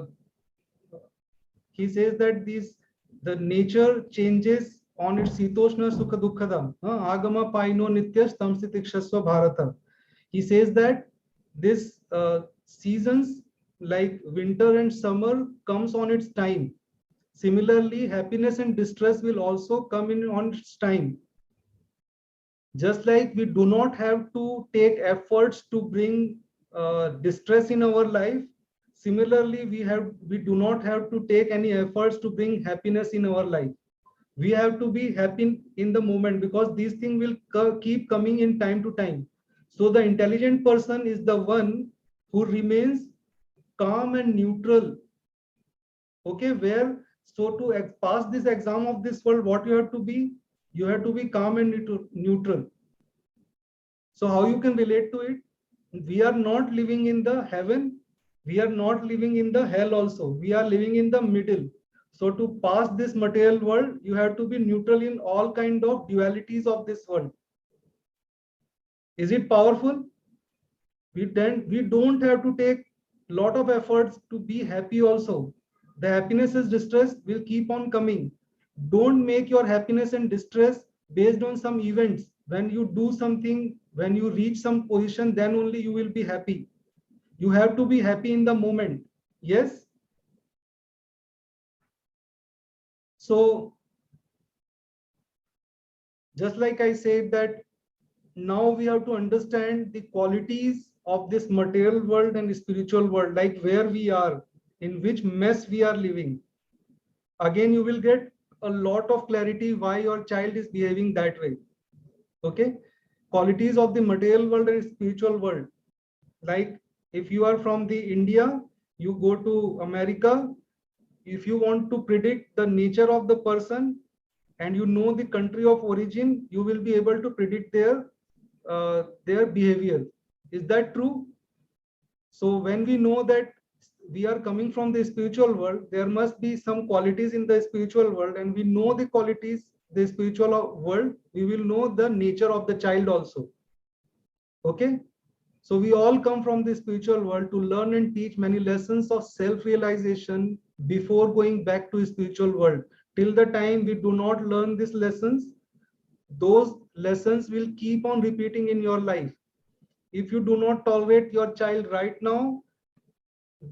he says that the nature changes on its sitoshna sukha dukkhada agama paino nitya stamsitikshasva bharata. He says that this seasons like winter and summer comes on its time. Similarly, happiness and distress will also come in on its time. Just like we do not have to take efforts to bring distress in our life, similarly we do not have to take any efforts to bring happiness in our life. We have to be happy in the moment because these things will keep coming in time to time. So the intelligent person is the one who remains calm and neutral. Okay, where so to pass this exam of this world, what you have to be? You have to be calm and neutral. So how you can relate to it? We are not living in the heaven. We are not living in the hell also. We are living in the middle. So to pass this material world, you have to be neutral in all kind of dualities of this world. Is it powerful? We don't have to take lot of efforts to be happy also. The happiness and distress will keep on coming. Don't make your happiness and distress based on some events. When you do something, when you reach some position, then only you will be happy. You have to be happy in the moment. Yes. So just like I said that now we have to understand the qualities of this material world and spiritual world, like where we are, in which mess we are living. Again, you will get a lot of clarity why your child is behaving that way. Okay, qualities of the material world and spiritual world. Like if you are from the India, you go to America. If you want to predict the nature of the person and you know the country of origin, you will be able to predict their behavior. Is that true? So when we know that we are coming from the spiritual world, there must be some qualities in the spiritual world, and we know the qualities the spiritual world, we will know the nature of the child also. Okay, so we all come from the spiritual world to learn and teach many lessons of self-realization before going back to spiritual world. Till the time we do not learn these lessons, those lessons will keep on repeating in your life. If you do not tolerate your child right now,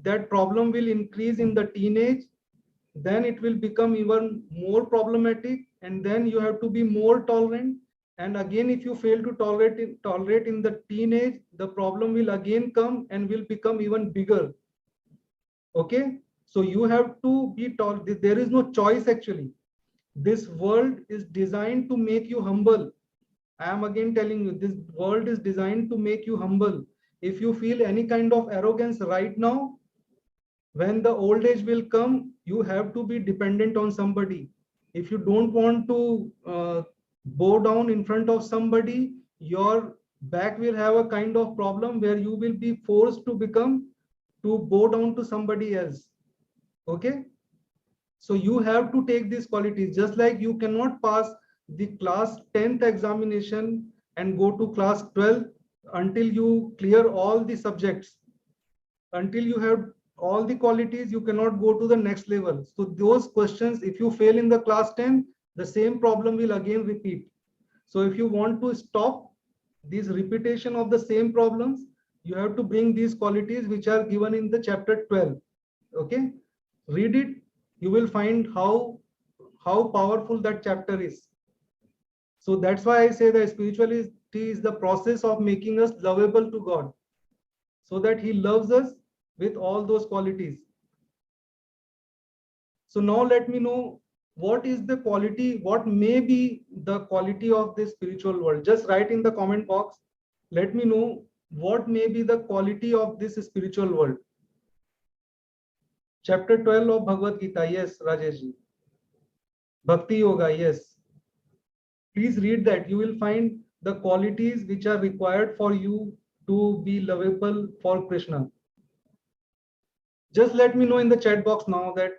that problem will increase in the teenage, then it will become even more problematic, and then you have to be more tolerant. And again, if you fail to tolerate in the teenage, the problem will again come and will become even bigger. Okay, so you have to be tolerant. There is no choice actually. This world is designed to make you humble. I am again telling you, this world is designed to make you humble. If you feel any kind of arrogance right now, when the old age will come, you have to be dependent on somebody. If you don't want to bow down in front of somebody, your back will have a kind of problem where you will be forced to bow down to somebody else. Okay, so you have to take these qualities. Just like you cannot pass the class 10th examination and go to class 12 until you clear all the subjects, until you have all the qualities, you cannot go to the next level. So those questions, if you fail in the class 10, the same problem will again repeat. So if you want to stop this repetition of the same problems, you have to bring these qualities which are given in the chapter 12. Okay, read it. You will find how powerful that chapter is. So that's why I say that spirituality is the process of making us lovable to God, so that he loves us with all those qualities. So now let me know, what is the quality, what may be the quality of this spiritual world? Just write in the comment box. Let me know what may be the quality of this spiritual world. Chapter 12 of Bhagavad Gita. Yes, Rajesh ji. Bhakti Yoga. Yes. Please read that. You will find the qualities which are required for you to be lovable for Krishna. Just let me know in the chat box now that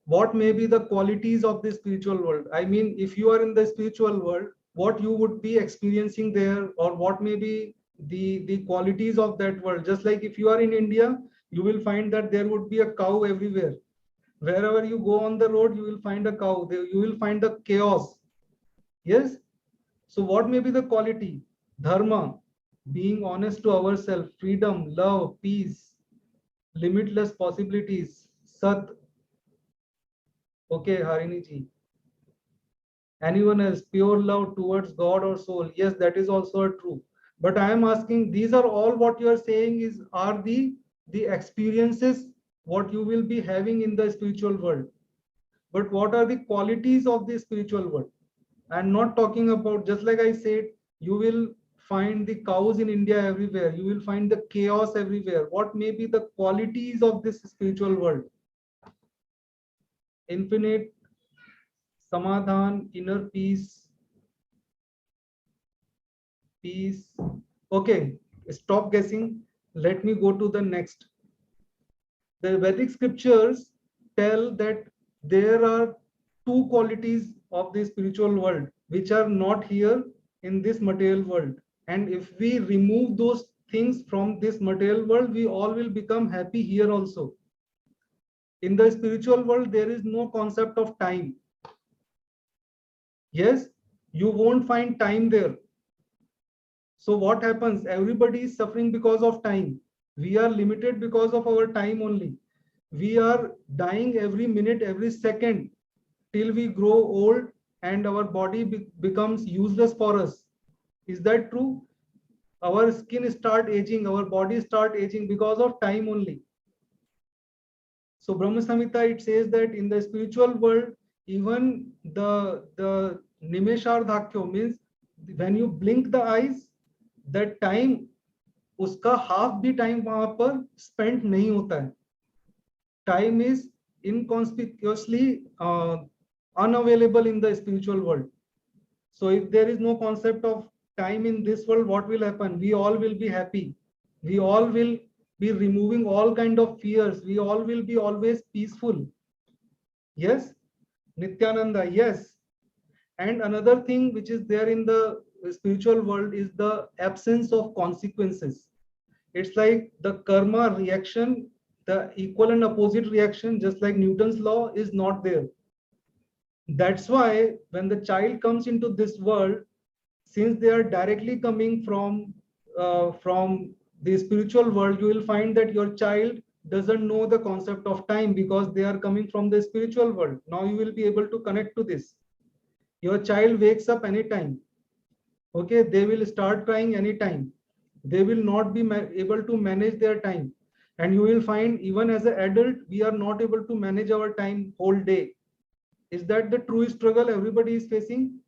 what may be the qualities of the spiritual world. I mean, if you are in the spiritual world, what you would be experiencing there, or what may be the qualities of that world. Just like if you are in India, you will find that there would be a cow everywhere. Wherever you go on the road, you will find a cow. You will find the chaos. Yes. So what may be the quality? Dharma, being honest to ourselves, freedom, love, peace, limitless possibilities. Sat. Okay, Harini ji. Anyone else? Pure love towards God or soul? Yes, that is also true. But I am asking, these are all what you are saying is are the experiences what you will be having in the spiritual world. But what are the qualities of the spiritual world? I'm not talking about, just like I said, you will find the cows in India everywhere. You will find the chaos everywhere. What may be the qualities of this spiritual world? Infinite samadhan, inner peace, peace. Okay, stop guessing. Let me go to the next. The Vedic scriptures tell that there are two qualities of the spiritual world which are not here in this material world. And if we remove those things from this material world, we all will become happy here also. In the spiritual world, there is no concept of time. Yes, you won't find time there. So what happens? Everybody is suffering because of time. We are limited because of our time only. We are dying every minute, every second till we grow old and our body becomes useless for us. Is that true? Our skin start aging, our body start aging because of time only. So Brahma Samhita, it says that in the spiritual world, even the Nimeshardhakyo means when you blink the eyes, that time, उसका half भी time वहां पर spent नहीं होता है. Time is inconspicuously unavailable in the spiritual world. So if there is no concept of time in this world, what will happen? We all will be happy. We all will be removing all kind of fears. We all will be always peaceful. Yes, Nityananda, yes. And another thing which is there in the spiritual world is the absence of consequences. It's like the karma reaction, the equal and opposite reaction, just like Newton's law, is not there. That's why when the child comes into this world, since they are directly coming from the spiritual world, you will find that your child doesn't know the concept of time because they are coming from the spiritual world. Now you will be able to connect to this. Your child wakes up anytime. Okay, they will start crying anytime. They will not be able to manage their time. And you will find even as an adult, we are not able to manage our time whole day. Is that the true struggle everybody is facing?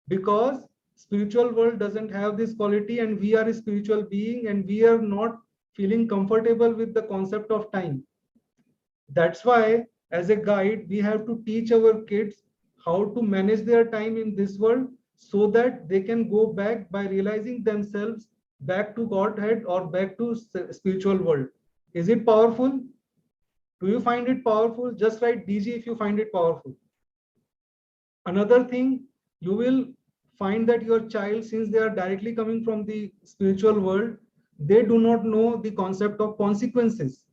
Because spiritual world doesn't have this quality and we are a spiritual being and we are not feeling comfortable with the concept of time. That's why as a guide, we have to teach our kids how to manage their time in this world, so that they can go back by realizing themselves back to Godhead or back to spiritual world. Is it powerful? Do you find it powerful? Just write DG if you find it powerful. Another thing, you will find that your child, since they are directly coming from the spiritual world, they do not know the concept of consequences.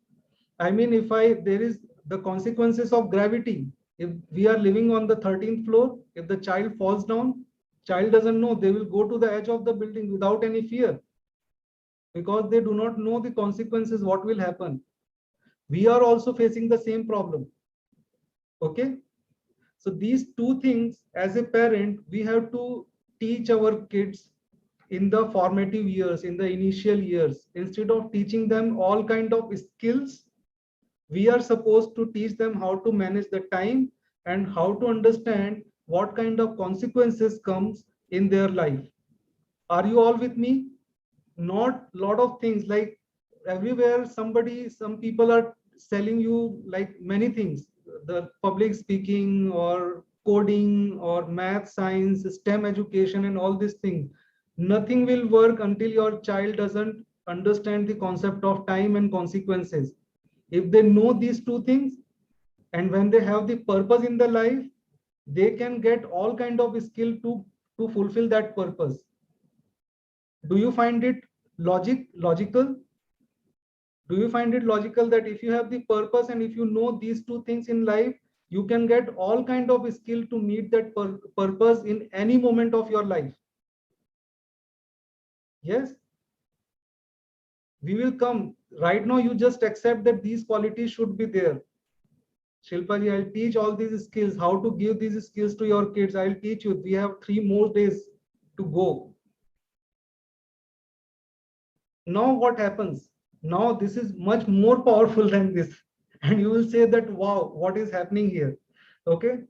I mean, there is the consequences of gravity. If we are living on the 13th floor, if the child falls down, child doesn't know, they will go to the edge of the building without any fear, because they do not know the consequences, what will happen. We are also facing the same problem. Okay. So these two things, as a parent, we have to teach our kids in the formative years, in the initial years. Instead of teaching them all kind of skills, we are supposed to teach them how to manage the time and how to understand what kind of consequences comes in their life. Are you all with me? Not lot of things like everywhere some people are selling you like many things, the public speaking or coding or math, science, STEM education and all these things. Nothing will work until your child doesn't understand the concept of time and consequences. If they know these two things, and when they have the purpose in the life, they can get all kind of skill to fulfill that purpose. Do you find it logical? Do you find it logical that if you have the purpose and if you know these two things in life, you can get all kind of skill to meet that purpose in any moment of your life? Yes, we will come. Right now, you just accept that these qualities should be there. Shilpa ji, I'll teach all these skills, how to give these skills to your kids. I'll teach you. We have 3 more days to go. Now what happens? Now this is much more powerful than this. And you will say that, wow, what is happening here? Okay.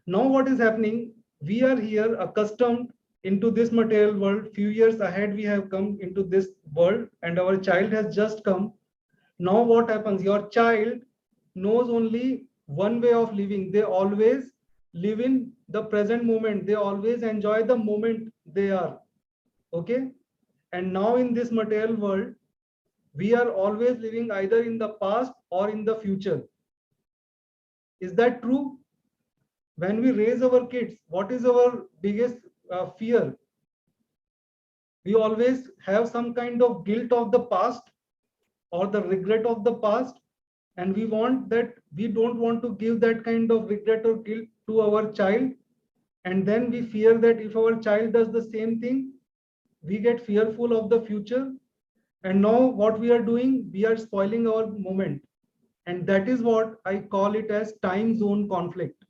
Now what is happening? We are here accustomed into this material world. Few years ahead, we have come into this world and our child has just come. Now what happens? Your child knows only one way of living. They always live in the present moment. They always enjoy the moment they are. Okay. And now in this material world, we are always living either in the past or in the future. Is that true? When we raise our kids, what is our biggest fear? We always have some kind of guilt of the past or the regret of the past, and we don't want to give that kind of regret or guilt to our child. And then we fear that if our child does the same thing, we get fearful of the future. And now what we are doing, we are spoiling our moment. And that is what I call it as time zone conflict.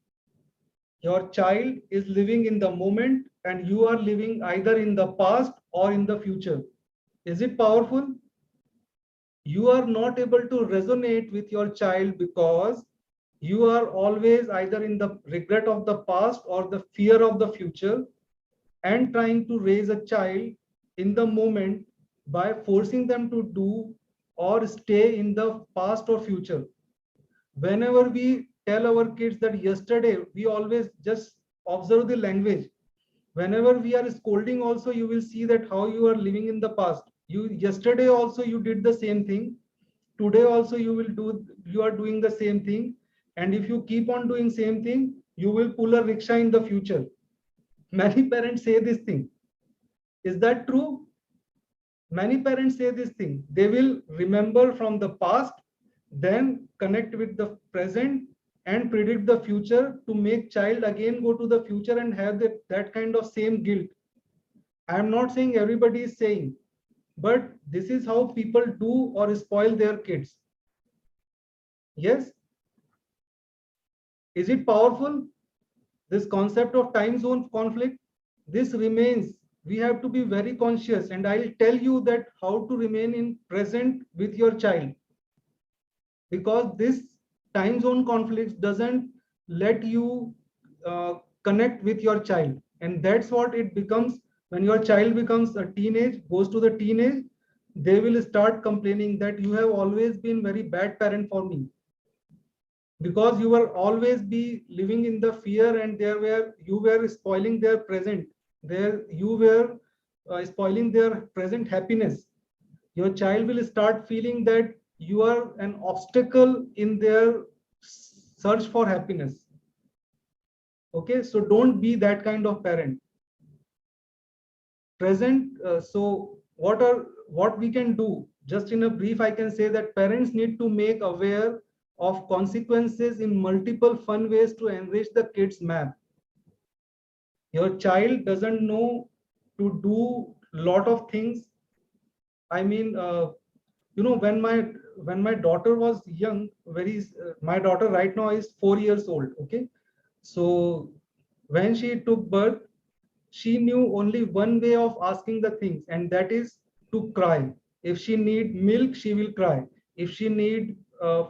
Your child is living in the moment and you are living either in the past or in the future. Is it powerful? You are not able to resonate with your child because you are always either in the regret of the past or the fear of the future, and trying to raise a child in the moment by forcing them to do or stay in the past or future. Whenever we tell our kids that yesterday, we always just observe the language. Whenever we are scolding also, you will see that how you are living in the past. You yesterday also you did the same thing. Today also you are doing the same thing. And if you keep on doing same thing, you will pull a rickshaw in the future. Many parents say this thing. Is that true? Many parents say this thing. They will remember from the past, then connect with the present and predict the future to make child again go to the future and have that kind of same guilt. I am not saying everybody is saying, but this is how people do or spoil their kids. Yes. Is it powerful? This concept of time zone conflict, this remains. We have to be very conscious, and I'll tell you that how to remain in present with your child, because this time zone conflicts doesn't let you connect with your child. And that's what it becomes. When your child becomes a teenage, goes to the teenage, they will start complaining that you have always been very bad parent for me. because you were always be living in the fear, and there were you were spoiling their present, there you were spoiling their present happiness. Your child will start feeling that you are an obstacle in their search for happiness. Okay, so don't be that kind of parent. Present. What we can do, just in a brief, I can say that parents need to make aware of consequences in multiple fun ways to enrich the kids map. Your child doesn't know to do lot of things. I mean, when my daughter was young, my daughter right now is 4 years old. Okay, so when she took birth, she knew only one way of asking the things, and that is to cry. If she need milk, she will cry. If she need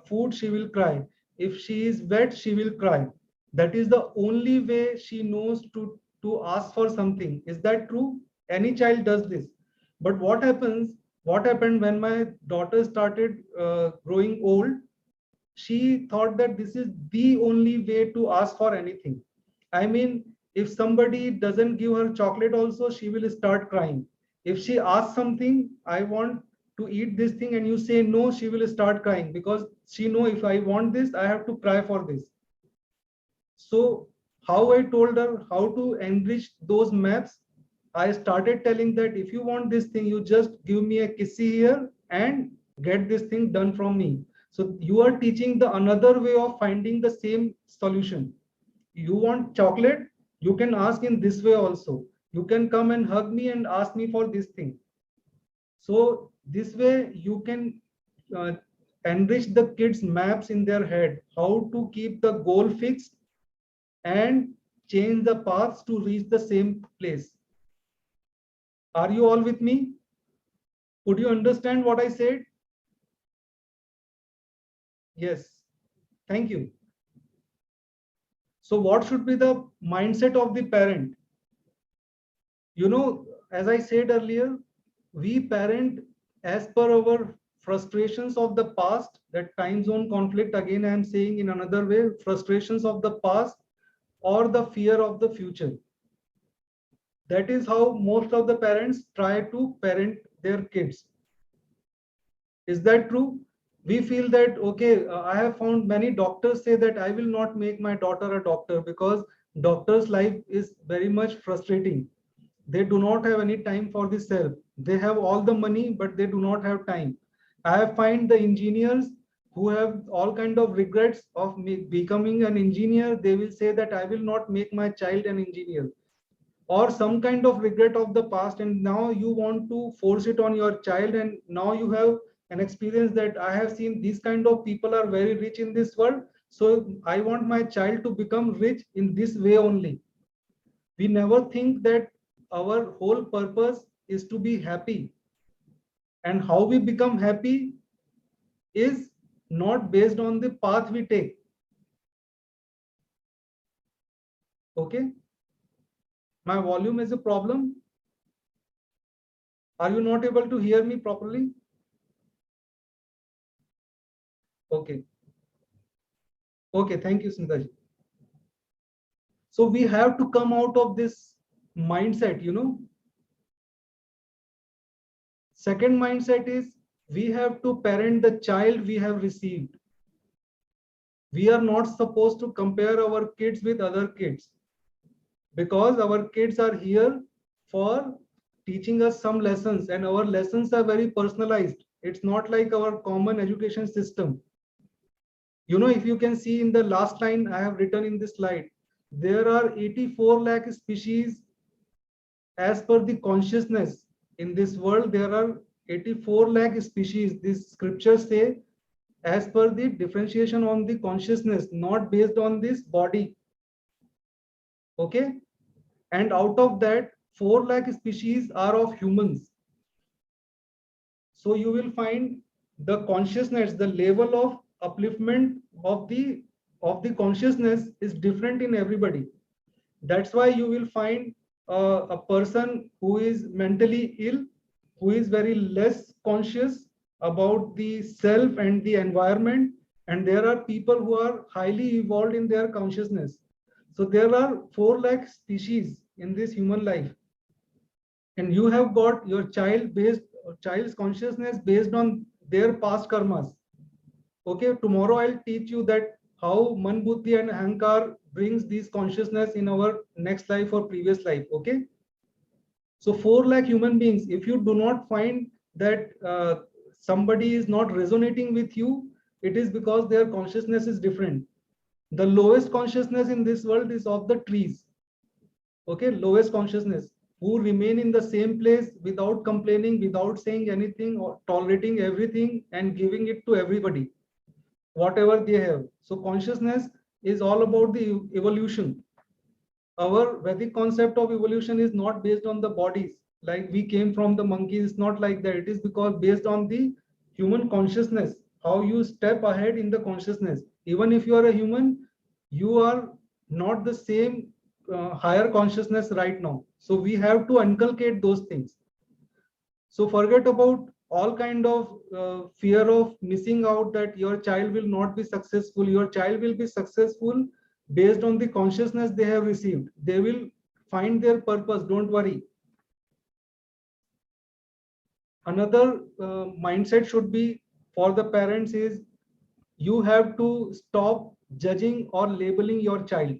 food, she will cry. If she is wet, she will cry. That is the only way she knows to ask for something. Is that true? Any child does this. But what happened when my daughter started growing old? She thought that this is the only way to ask for anything. I mean, if somebody doesn't give her chocolate also, she will start crying. If she asks something, I want to eat this thing, and you say no, she will start crying, because she know, if I want this, I have to cry for this. So how I told her how to enrich those maps, I started telling that if you want this thing, you just give me a kissy here and get this thing done from me. So you are teaching the another way of finding the same solution. You want chocolate, you can ask in this way also. You can come and hug me and ask me for this thing. So this way you can uh, enrich the kids maps in their head, how to keep the goal fixed and change the paths to reach the same place. Are you all with me? Could you understand what I said? Yes. Thank you. So what should be the mindset of the parent? As I said earlier, we parent as per our frustrations of the past, that time zone conflict, again I am saying in another way, frustrations of the past or the fear of the future. That is how most of the parents try to parent their kids. Is that true? We feel that, okay, I have found many doctors say that I will not make my daughter a doctor because doctor's life is very much frustrating. They do not have any time for the self. They have all the money, but they do not have time. I find the engineers who have all kind of regrets of becoming an engineer. They will say that I will not make my child an engineer, or some kind of regret of the past, and now you want to force it on your child, and now you have an experience that I have seen these kind of people are very rich in this world, so I want my child to become rich in this way only. We never think that our whole purpose is to be happy, and how we become happy is not based on the path we take. Okay, my volume is a problem. Are you not able to hear me properly? Okay. Okay, thank you, Sindhaji. So we have to come out of this mindset. Second mindset is we have to parent the child we have received. We are not supposed to compare our kids with other kids, because our kids are here for teaching us some lessons, and our lessons are very personalized. It's not like our common education system. If you can see in the last line I have written in this slide, there are 84 lakh species as per the consciousness. In this world there are 84 lakh species. These scriptures say as per the differentiation on the consciousness, not based on this body. Okay, and out of that 4 lakh species are of humans. So you will find the consciousness, the level of upliftment of the consciousness is different in everybody. That's why you will find a person who is mentally ill, who is very less conscious about the self and the environment, and there are people who are highly evolved in their consciousness. So there are 4 lakh species in this human life, and you have got your child's consciousness based on their past karmas. Okay, tomorrow I'll teach you that how man buddhi and ahankar brings these consciousness in our next life or previous life. Okay, so 4 lakh human beings, if you do not find that somebody is not resonating with you, it is because their consciousness is different. The lowest consciousness in this world is of the trees. Okay, lowest consciousness, who remain in the same place without complaining, without saying anything, or tolerating everything and giving it to everybody whatever they have. So consciousness is all about the evolution. Our Vedic concept of evolution is not based on the bodies, like we came from the monkeys. It's not like that. It is because based on the human consciousness, how you step ahead in the consciousness. Even if you are a human, you are not the same higher consciousness right now. So we have to inculcate those things. So forget about all kind of fear of missing out, that your child will not be successful. Your child will be successful based on the consciousness they have received. They will find their purpose, don't worry. Another mindset should be for the parents is, you have to stop judging or labeling your child.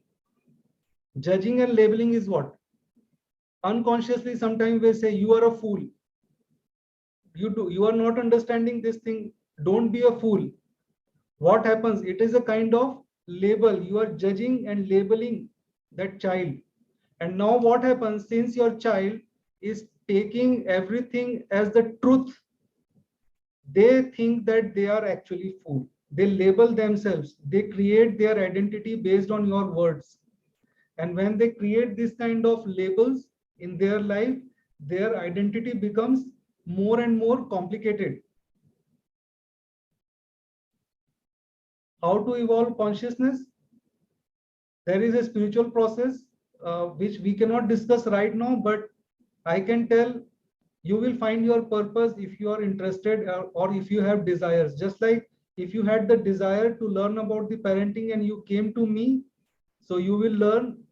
Judging and labeling is what? Unconsciously sometimes we say you are a fool. You are not understanding this thing. Don't be a fool. What happens? It is a kind of label. You are judging and labeling that child. And now what happens, since your child is taking everything as the truth, they think that they are actually fool. They label themselves. They create their identity based on your words. And when they create this kind of labels in their life, their identity becomes more and more complicated. How to evolve consciousness? There is a spiritual process which we cannot discuss right now, but I can tell you will find your purpose if you are interested, or if you have desires. Just like if you had the desire to learn about the parenting and you came to me, so you will learn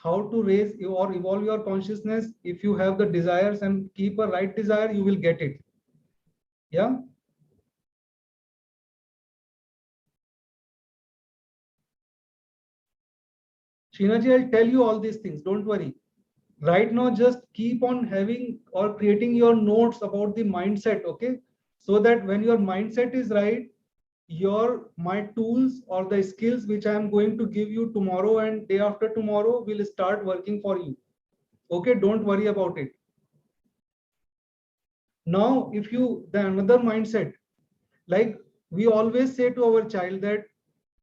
how to raise or evolve your consciousness. If you have the desires and keep a right desire, you will get it. Yeah. Shinaji, I'll tell you all these things. Don't worry. Right now, just keep on having or creating your notes about the mindset. Okay. So that when your mindset is right, my tools or the skills which I am going to give you tomorrow and day after tomorrow will start working for you. Okay. Don't worry about it. Now, if you, the another mindset, like we always say to our child that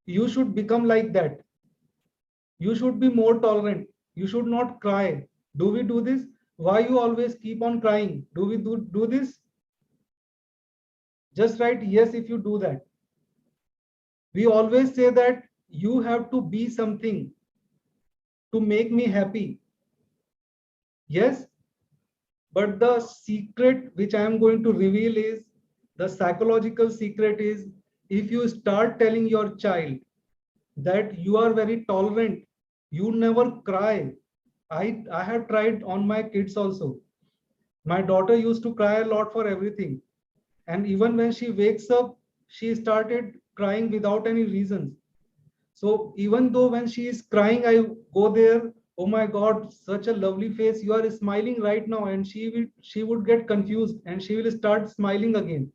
you should become like that. You should be more tolerant. You should not cry. Do we do this? Why you always keep on crying? Do we do this? Just write yes if you do that. We always say that you have to be something to make me happy. Yes, but the secret which I am going to reveal is, the psychological secret is, if you start telling your child that you are very tolerant, you never cry. I have tried on my kids also. My daughter used to cry a lot for everything. And even when she wakes up, she started crying without any reasons. So even though when she is crying, I go there, oh my God, such a lovely face. You are smiling right now. And she would get confused and she will start smiling again.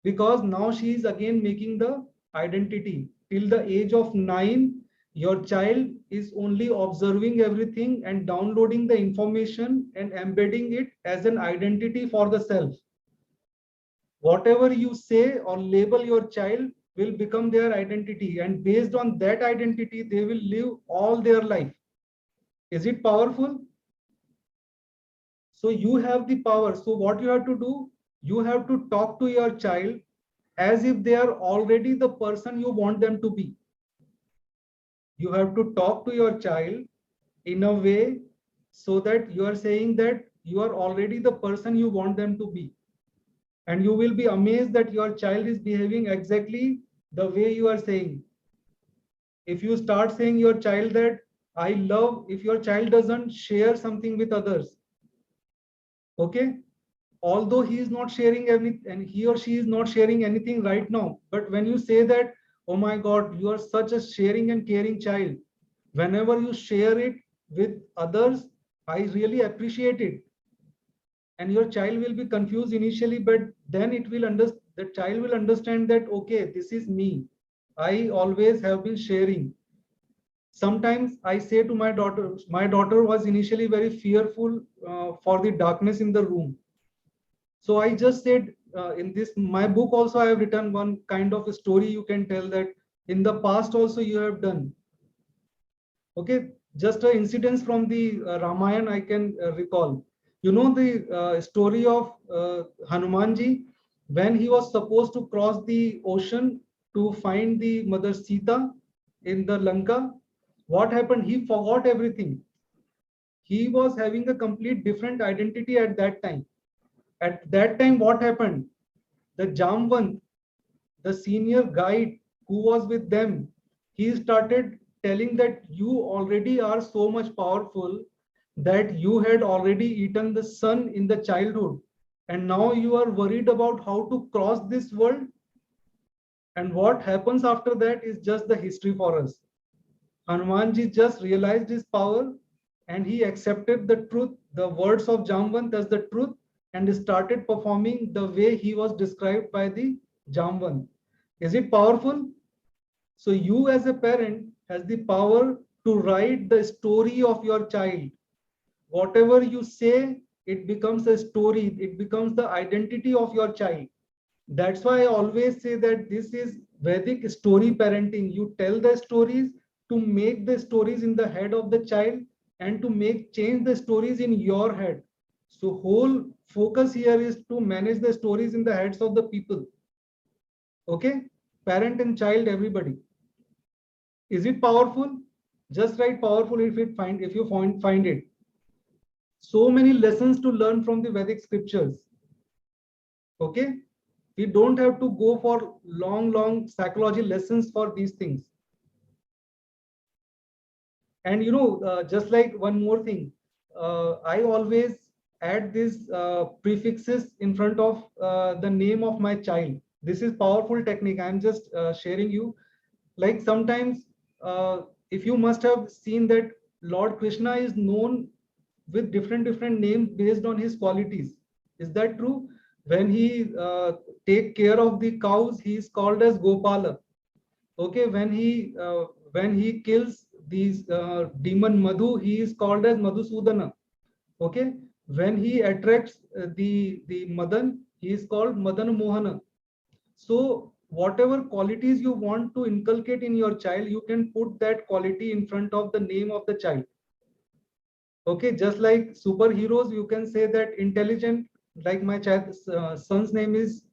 Because now she is again making the identity. Till the age of 9, your child is only observing everything and downloading the information and embedding it as an identity for the self. Whatever you say or label your child will become their identity, and based on that identity they will live all their life. Is it powerful? So you have the power. So what you have to do, you have to talk to your child as if they are already the person you want them to be. You have to talk to your child in a way so that you are saying that you are already the person you want them to be. And you will be amazed that your child is behaving exactly the way you are saying. If you start saying your child that I love, if your child doesn't share something with others, okay, although he is not sharing every, and he or she is not sharing anything right now, but when you say that, oh my God, you are such a sharing and caring child, whenever you share it with others, I really appreciate it. And your child will be confused initially, but then it will understand, the child will understand that, okay, this is me, I always have been sharing. Sometimes I say to my daughter was initially very fearful for the darkness in the room. So I just said, in this my book also I have written one kind of a story you can tell that in the past also you have done. Okay, just a incidents from the Ramayana I can recall. You know the story of Hanumanji, when he was supposed to cross the ocean to find the mother Sita in the Lanka. What happened? He forgot everything. He was having a complete different identity at that time. At that time, what happened? The Jamvant, the senior guide who was with them, he started telling that you already are so much powerful that you had already eaten the sun in the childhood, and now you are worried about how to cross this world. And what happens after that is just the history for us. Hanumanji just realized his power and he accepted the truth, the words of Jamvant as the truth, and started performing the way he was described by the Jamvant. Is it powerful? So you as a parent has the power to write the story of your child. Whatever you say, it becomes a story, it becomes the identity of your child. That's why I always say that this is Vedic story parenting. You tell the stories to make the stories in the head of the child and to make change the stories in your head. So whole focus here is to manage the stories in the heads of the people. Okay, parent and child, everybody. Is it powerful? Just write powerful if you find it. So many lessons to learn from the Vedic scriptures. Okay, we don't have to go for long psychology lessons for these things. And just like one more thing, I always add these prefixes in front of the name of my child. This is powerful technique. I'm just sharing you. Like sometimes, if you must have seen that Lord Krishna is known with different names based on his qualities. Is that true? When he take care of the cows, he is called as Gopala. Okay, when he kills these demon Madhu, he is called as Madhusudana. Okay, when he attracts the Madan, he is called Madan Mohana. So whatever qualities you want to inculcate in your child, you can put that quality in front of the name of the child. Okay, just like superheroes, you can say that intelligent, like my son's name is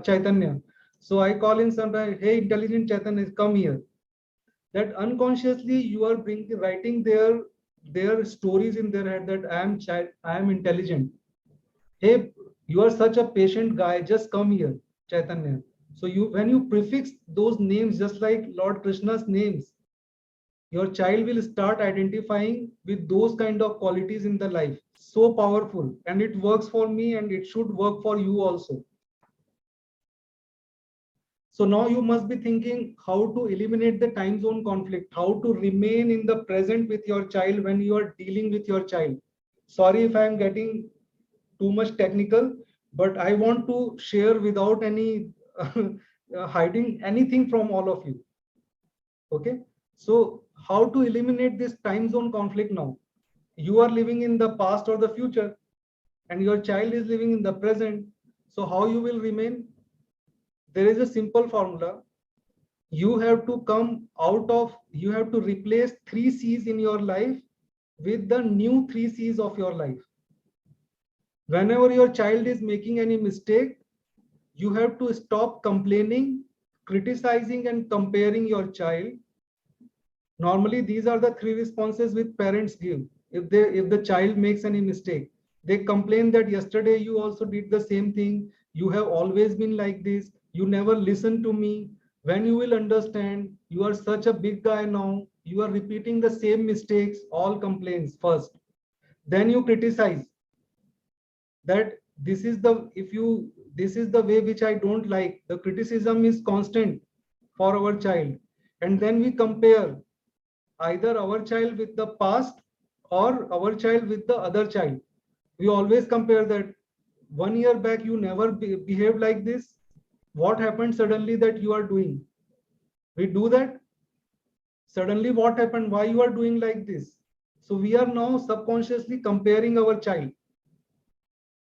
Chaitanya. So I call him sometimes, hey intelligent Chaitanya, come here. That unconsciously you are writing their stories in their head that I am intelligent. Hey, you are such a patient guy, just come here, Chaitanya. So you, when you prefix those names just like Lord Krishna's names, your child will start identifying with those kind of qualities in the life. So powerful, and it works for me and it should work for you also. So now you must be thinking how to eliminate the time zone conflict, how to remain in the present with your child when you are dealing with your child. Sorry if I am getting too much technical, but I want to share without any hiding anything from all of you. Okay, so how to eliminate this time zone conflict now? You are living in the past or the future, and your child is living in the present. So how you will remain? There is a simple formula. You have to come out of, you have to replace 3 C's in your life with the new 3 C's of your life. Whenever your child is making any mistake, you have to stop complaining, criticizing, and comparing your child. Normally, these are the 3 responses which parents give. If the child makes any mistake, they complain that yesterday you also did the same thing. You have always been like this. You never listen to me. When you will understand you are such a big guy now, you are repeating the same mistakes, all complaints first. Then you criticize that this is the if you this is the way which I don't like. The criticism is constant for our child. And then we compare either our child with the past or our child with the other child. We always compare that 1 year back you never behaved like this. What happened suddenly that you are doing? We do that. Suddenly what happened? Why you are doing like this? So we are now subconsciously comparing our child.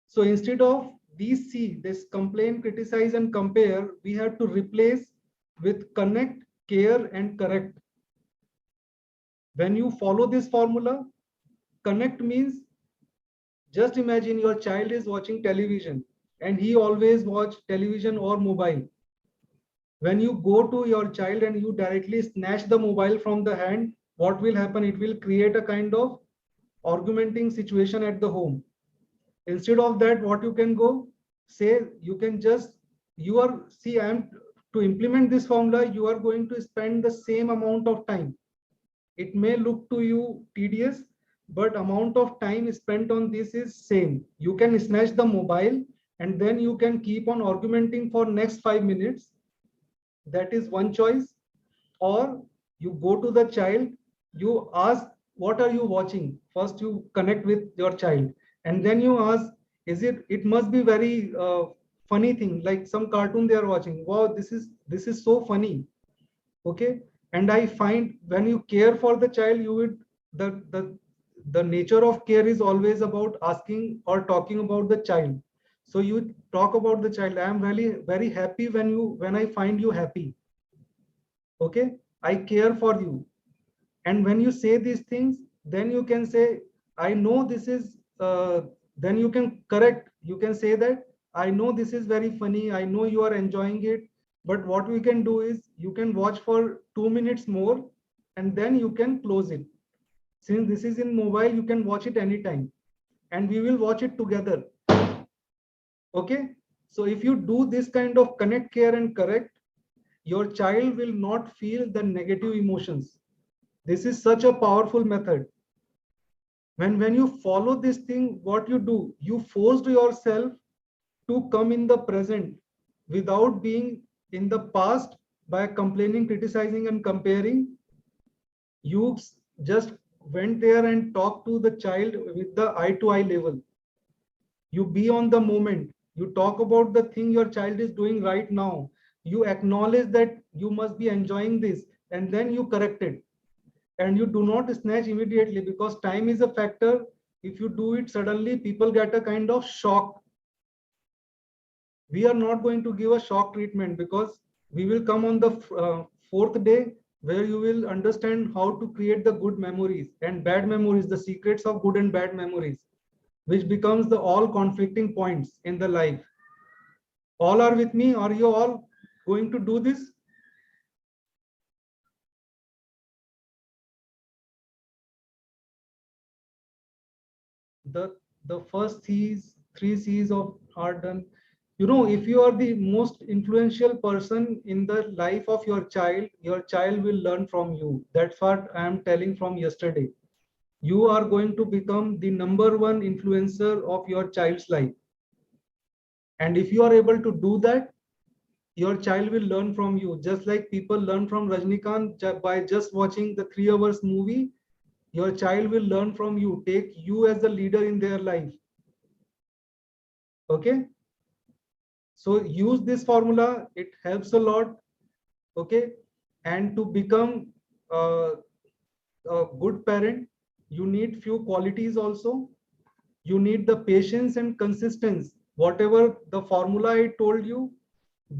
So instead of these C, this complain, criticize, and compare, we have to replace with connect, care, and correct. When you follow this formula, connect means just imagine your child is watching television and he always watch television or mobile. When you go to your child and you directly snatch the mobile from the hand, what will happen? It will create a kind of argumenting situation at the home. Instead of that, what you can go say, you can just you are see I am to implement this formula, you are going to spend the same amount of time. It may look to you tedious, but amount of time spent on this is same. You can snatch the mobile and then you can keep on argumenting for next 5 minutes. That is one choice. Or you go to the child, you ask, what are you watching? First you connect with your child and then you ask, it must be very funny thing, like some cartoon they are watching. Wow, this is so funny. Okay. And I find when you care for the child, you would the nature of care is always about asking or talking about the child. So you talk about the child. I am really very happy when I find you happy. Okay, I care for you. And when you say these things, then you can say, I know this is then you can correct, you can say that I know this is very funny, I know you are enjoying it, but what we can do is you can watch for 2 minutes more and then you can close it. Since this is in mobile, you can watch it anytime and we will watch it together. Okay, so if you do this kind of connect, care, and correct, your child will not feel the negative emotions. This is such a powerful method. When you follow this thing, what you do, you forced yourself to come in the present without being in the past by complaining, criticizing, and comparing. You just went there and talked to the child with the eye to eye level. You be on the moment, you talk about the thing your child is doing right now, you acknowledge that you must be enjoying this, and then you correct it. And you do not snatch immediately, because time is a factor. If you do it suddenly, people get a kind of shock. We are not going to give a shock treatment, because we will come on the fourth day where you will understand how to create the good memories and bad memories, the secrets of good and bad memories, which becomes the all conflicting points in the life. All are with me? Are you all going to do this? The first three C's of are done. You know, if you are the most influential person in the life of your child will learn from you. That's what I am telling from yesterday. You are going to become the number one influencer of your child's life. And if you are able to do that, your child will learn from you. Just like people learn from Rajnikant by just watching the 3 hours movie, your child will learn from you, take you as a leader in their life. Okay, so use this formula, it helps a lot. Okay, and to become a good parent, you need few qualities also. You need the patience and consistency. Whatever the formula I told you,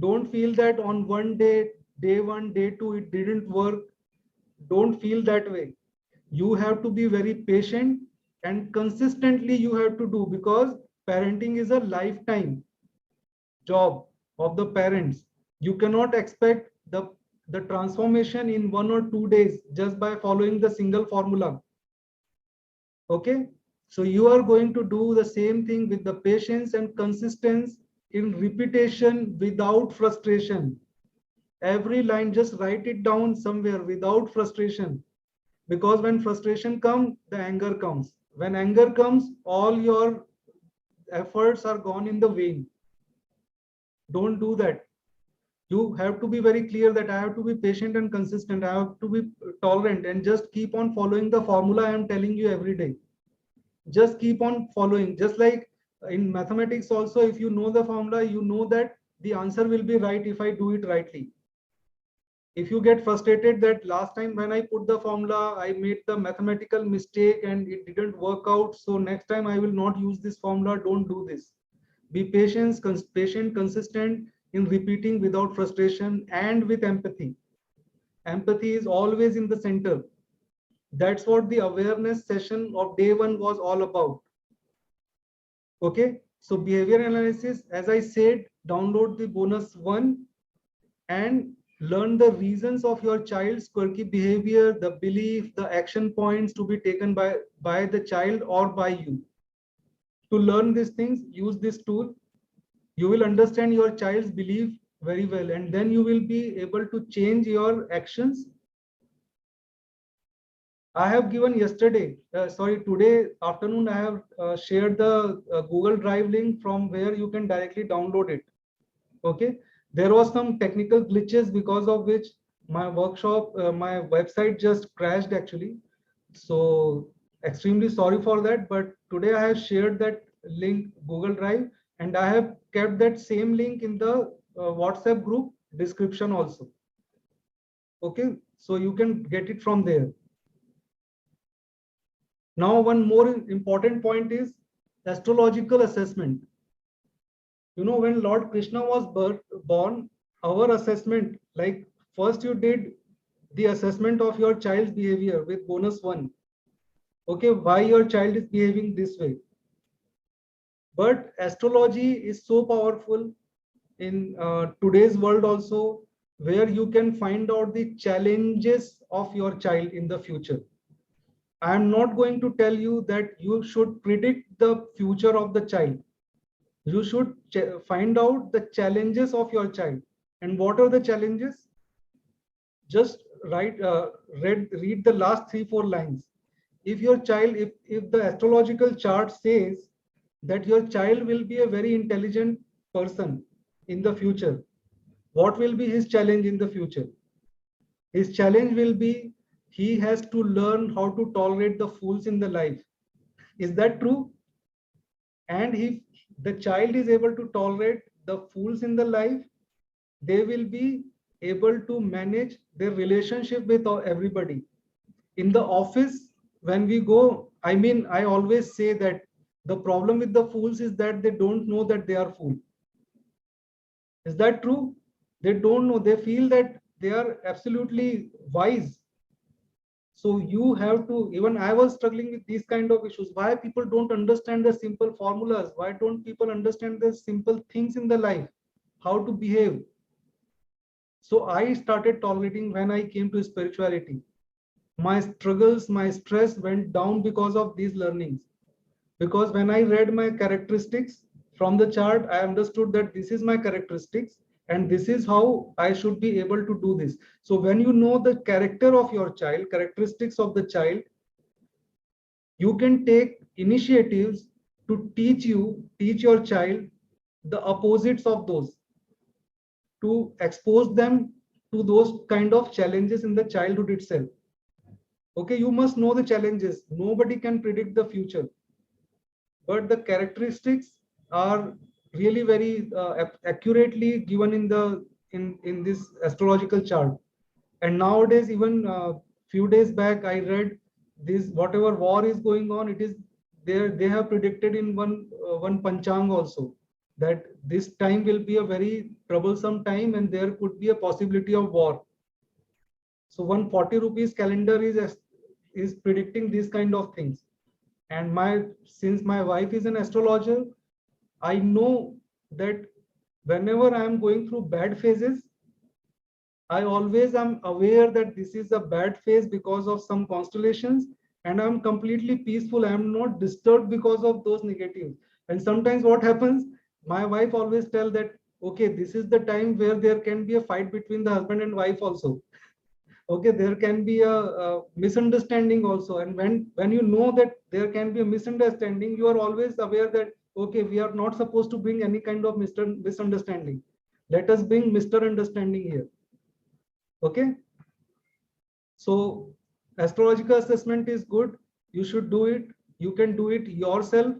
don't feel that on one day, day one, day two, it didn't work. Don't feel that way. You have to be very patient and consistently you have to do, because parenting is a lifetime job of the parents. You cannot expect the transformation in 1 or 2 days just by following the single formula. Okay, so you are going to do the same thing with the patience and consistency in repetition without frustration. every line, just write it down somewhere without frustration. Because when frustration comes, the anger comes. When anger comes, all your efforts are gone in the vain. Don't do that. You have to be very clear that I have to be patient and consistent. I have to be tolerant and just keep on following the formula I am telling you every day. Just keep on following. Just like in mathematics also, if you know the formula, you know that the answer will be right if I do it rightly. If you get frustrated that last time when I put the formula, I made the mathematical mistake and it didn't work out, so next time I will not use this formula, don't do this. Be patient, consistent in repeating without frustration and with empathy. Empathy is always in the center. That's what the awareness session of day one was all about. Okay, so behavior analysis, as I said, download the bonus one and learn the reasons of your child's quirky behavior, the belief, the action points to be taken by the child or by you. To learn these things, use this tool. You will understand your child's belief very well, and then you will be able to change your actions. I have given today afternoon, I have shared the Google Drive link from where you can directly download it. Okay, there was some technical glitches because of which my my website just crashed actually. So extremely sorry for that. But today I have shared that link Google Drive, and I have kept that same link in the WhatsApp group description also. Okay, so you can get it from there. Now, one more important point is astrological assessment. You know, when Lord Krishna was born, our assessment, like first you did the assessment of your child's behavior with bonus one. Okay, why your child is behaving this way. But astrology is so powerful in today's world also, where you can find out the challenges of your child in the future. I am not going to tell you that you should predict the future of the child. You should find out the challenges of your child. And what are the challenges? Just read the last 3-4 lines. If your child, if the astrological chart says that your child will be a very intelligent person in the future, what will be his challenge in the future? His challenge will be he has to learn how to tolerate the fools in the life. Is that true? And if the child is able to tolerate the fools in the life, they will be able to manage their relationship with everybody. In the office, when we go, I mean, I always say that the problem with the fools is that they don't know that they are fools. Is that true? They don't know. They feel that they are absolutely wise. So you have to, even I was struggling with these kind of issues. Why people don't understand the simple formulas? Why don't people understand the simple things in the life? How to behave? So I started tolerating when I came to spirituality. My struggles, my stress went down because of these learnings. Because when I read my characteristics from the chart, I understood that this is my characteristics and this is how I should be able to do this. So when you know the character of your child, characteristics of the child, you can take initiatives to teach your child the opposites of those, to expose them to those kind of challenges in the childhood itself. Okay, you must know the challenges. Nobody can predict the future, but the characteristics are really very accurately given in the in this astrological chart. And nowadays, even few days back, I read this, whatever war is going on, it is there, they have predicted in one panchang also that this time will be a very troublesome time and there could be a possibility of war. So 140 rupees calendar is predicting these kind of things. And since my wife is an astrologer, I know that whenever I am going through bad phases, I always am aware that this is a bad phase because of some constellations, and I'm completely peaceful. I'm not disturbed because of those negatives. And sometimes what happens, my wife always tell that, okay, this is the time where there can be a fight between the husband and wife also. Okay, there can be a misunderstanding also, and when you know that there can be a misunderstanding, you are always aware that okay, we are not supposed to bring any kind of misunderstanding. Let us bring Mr. Understanding here. Okay, so astrological assessment is good. You should do it. You can do it yourself.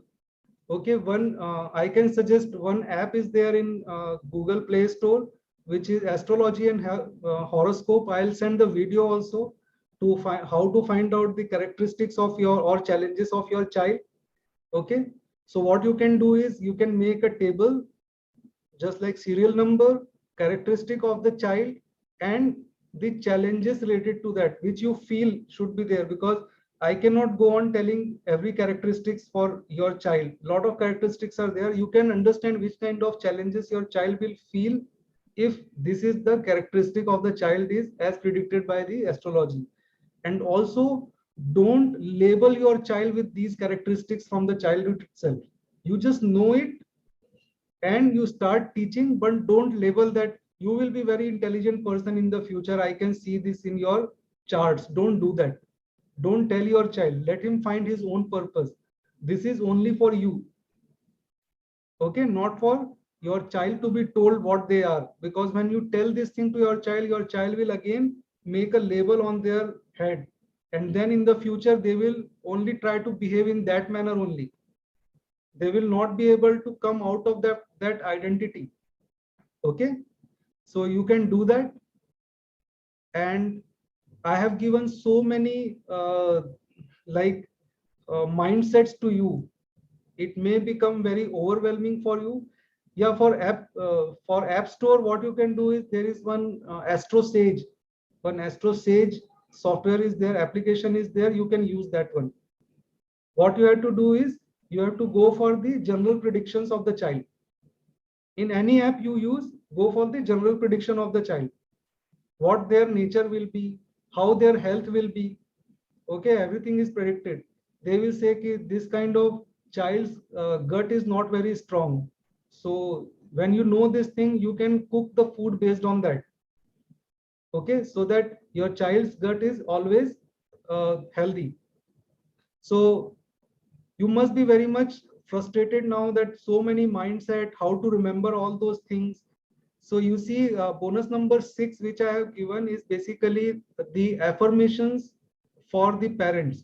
Okay, one I can suggest one app is there in Google Play Store, which is astrology and horoscope. I'll send the video also to find how to find out the characteristics of your or challenges of your child. Okay, so what you can do is you can make a table just like serial number, characteristic of the child, and the challenges related to that, which you feel should be there, because I cannot go on telling every characteristics for your child. Lot of characteristics are there. You can understand which kind of challenges your child will feel if this is the characteristic of the child is as predicted by the astrology. And also, don't label your child with these characteristics from the childhood itself. You just know it and you start teaching, but don't label that you will be very intelligent person in the future, I can see this in your charts. Don't do that. Don't tell your child, let him find his own purpose. This is only for you. Okay, not for your child to be told what they are, because when you tell this thing to your child will again make a label on their head, and then in the future they will only try to behave in that manner only. They will not be able to come out of that identity. Okay, so you can do that. And I have given so many like mindsets to you. It may become very overwhelming for you. Yeah, for app store, what you can do is there is one astro sage. One astro sage software is there, application is there, you can use that one. What you have to do is you have to go for the general predictions of the child. In any app you use, go for the general prediction of the child, what their nature will be, how their health will be. Okay, everything is predicted. They will say that this kind of child's gut is not very strong. So when you know this thing, you can cook the food based on that. Okay, so that your child's gut is always healthy. So you must be very much frustrated now that so many mindset, how to remember all those things. So you see, bonus number 6, which I have given, is basically the affirmations for the parents.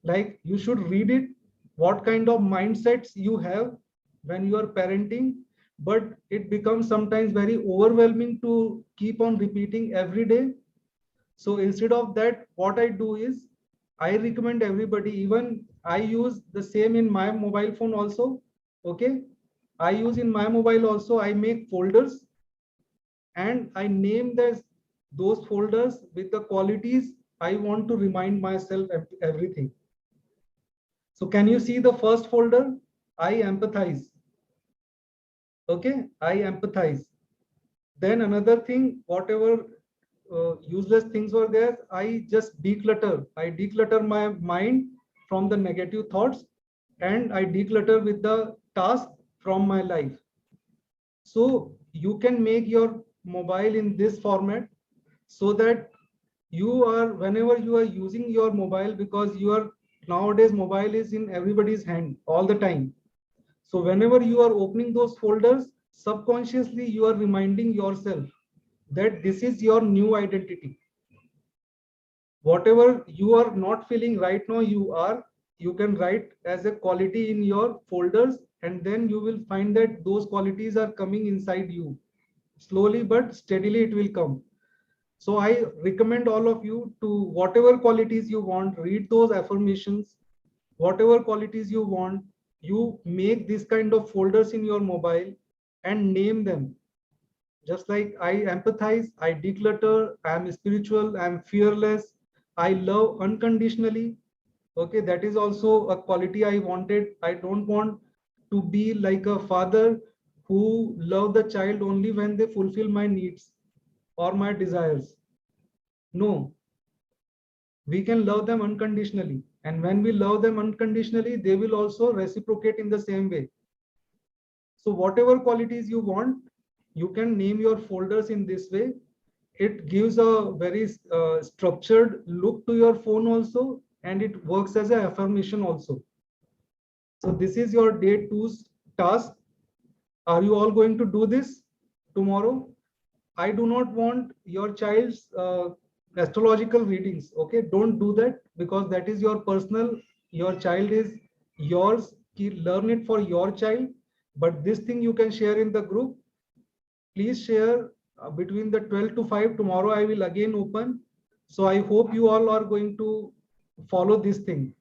Like you should read it, what kind of mindsets you have when you are parenting, but it becomes sometimes very overwhelming to keep on repeating every day. So instead of that, what I do is I recommend everybody, even I use the same in my mobile phone also. Okay, I use in my mobile also, I make folders and I name those folders with the qualities I want to remind myself everything. So can you see the first folder? I empathize. Okay, I empathize. Then another thing, whatever useless things were there, I just declutter. I declutter my mind from the negative thoughts, and I declutter with the task from my life. So you can make your mobile in this format, so that you are, whenever you are using your mobile, because you are nowadays mobile is in everybody's hand all the time. So whenever you are opening those folders, subconsciously you are reminding yourself that this is your new identity. Whatever you are not feeling right now, you can write as a quality in your folders, and then you will find that those qualities are coming inside you. Slowly but steadily it will come. So I recommend all of you to, whatever qualities you want, read those affirmations. Whatever qualities you want, you make this kind of folders in your mobile and name them. Just like I empathize, I declutter, I am spiritual, I am fearless, I love unconditionally. Okay, that is also a quality I wanted. I don't want to be like a father who love the child only when they fulfill my needs or my desires. No, we can love them unconditionally. And when we love them unconditionally, they will also reciprocate in the same way. So whatever qualities you want, You can name your folders in this way. It gives a very structured look to your phone also, and it works as an affirmation also. So this is your day two's task. Are you all going to do this tomorrow? I do not want your child's astrological readings. Okay, don't do that, because that is your personal. Your child is yours. Learn it for your child. But this thing you can share in the group. Please share between the 12 to 5. Tomorrow I will again open. So I hope you all are going to follow this thing.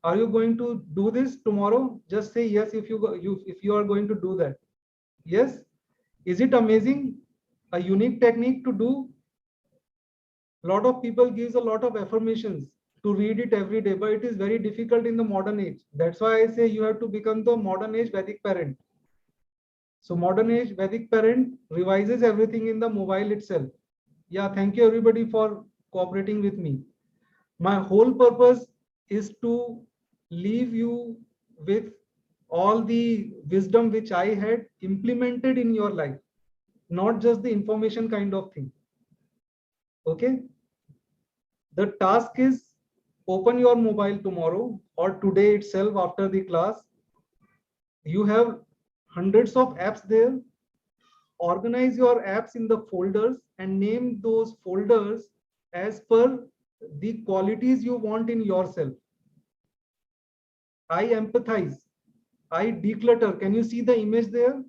Are you going to do this tomorrow? Just say yes if you are going to do that. Yes. Is it amazing? A unique technique to do. A lot of people gives a lot of affirmations to read it every day, but it is very difficult in the modern age. That's why I say you have to become the modern age Vedic parent. So modern age Vedic parent revises everything in the mobile itself. Yeah, thank you everybody for cooperating with me. My whole purpose is to leave you with all the wisdom which I had implemented in your life, not just the information kind of thing. Okay. The task is open your mobile tomorrow or today itself after the class. You have hundreds of apps there. Organize your apps in the folders and name those folders as per the qualities you want in yourself. I empathize. I declutter. Can you see the image there?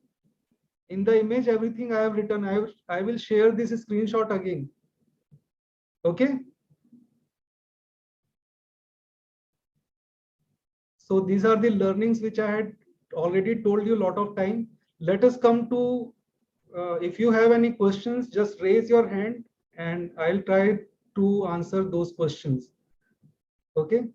In the image, everything I have written, I will share this screenshot again. Okay. So these are the learnings which I had already told you a lot of time. Let us come to, if you have any questions, just raise your hand and I'll try to answer those questions. Okay.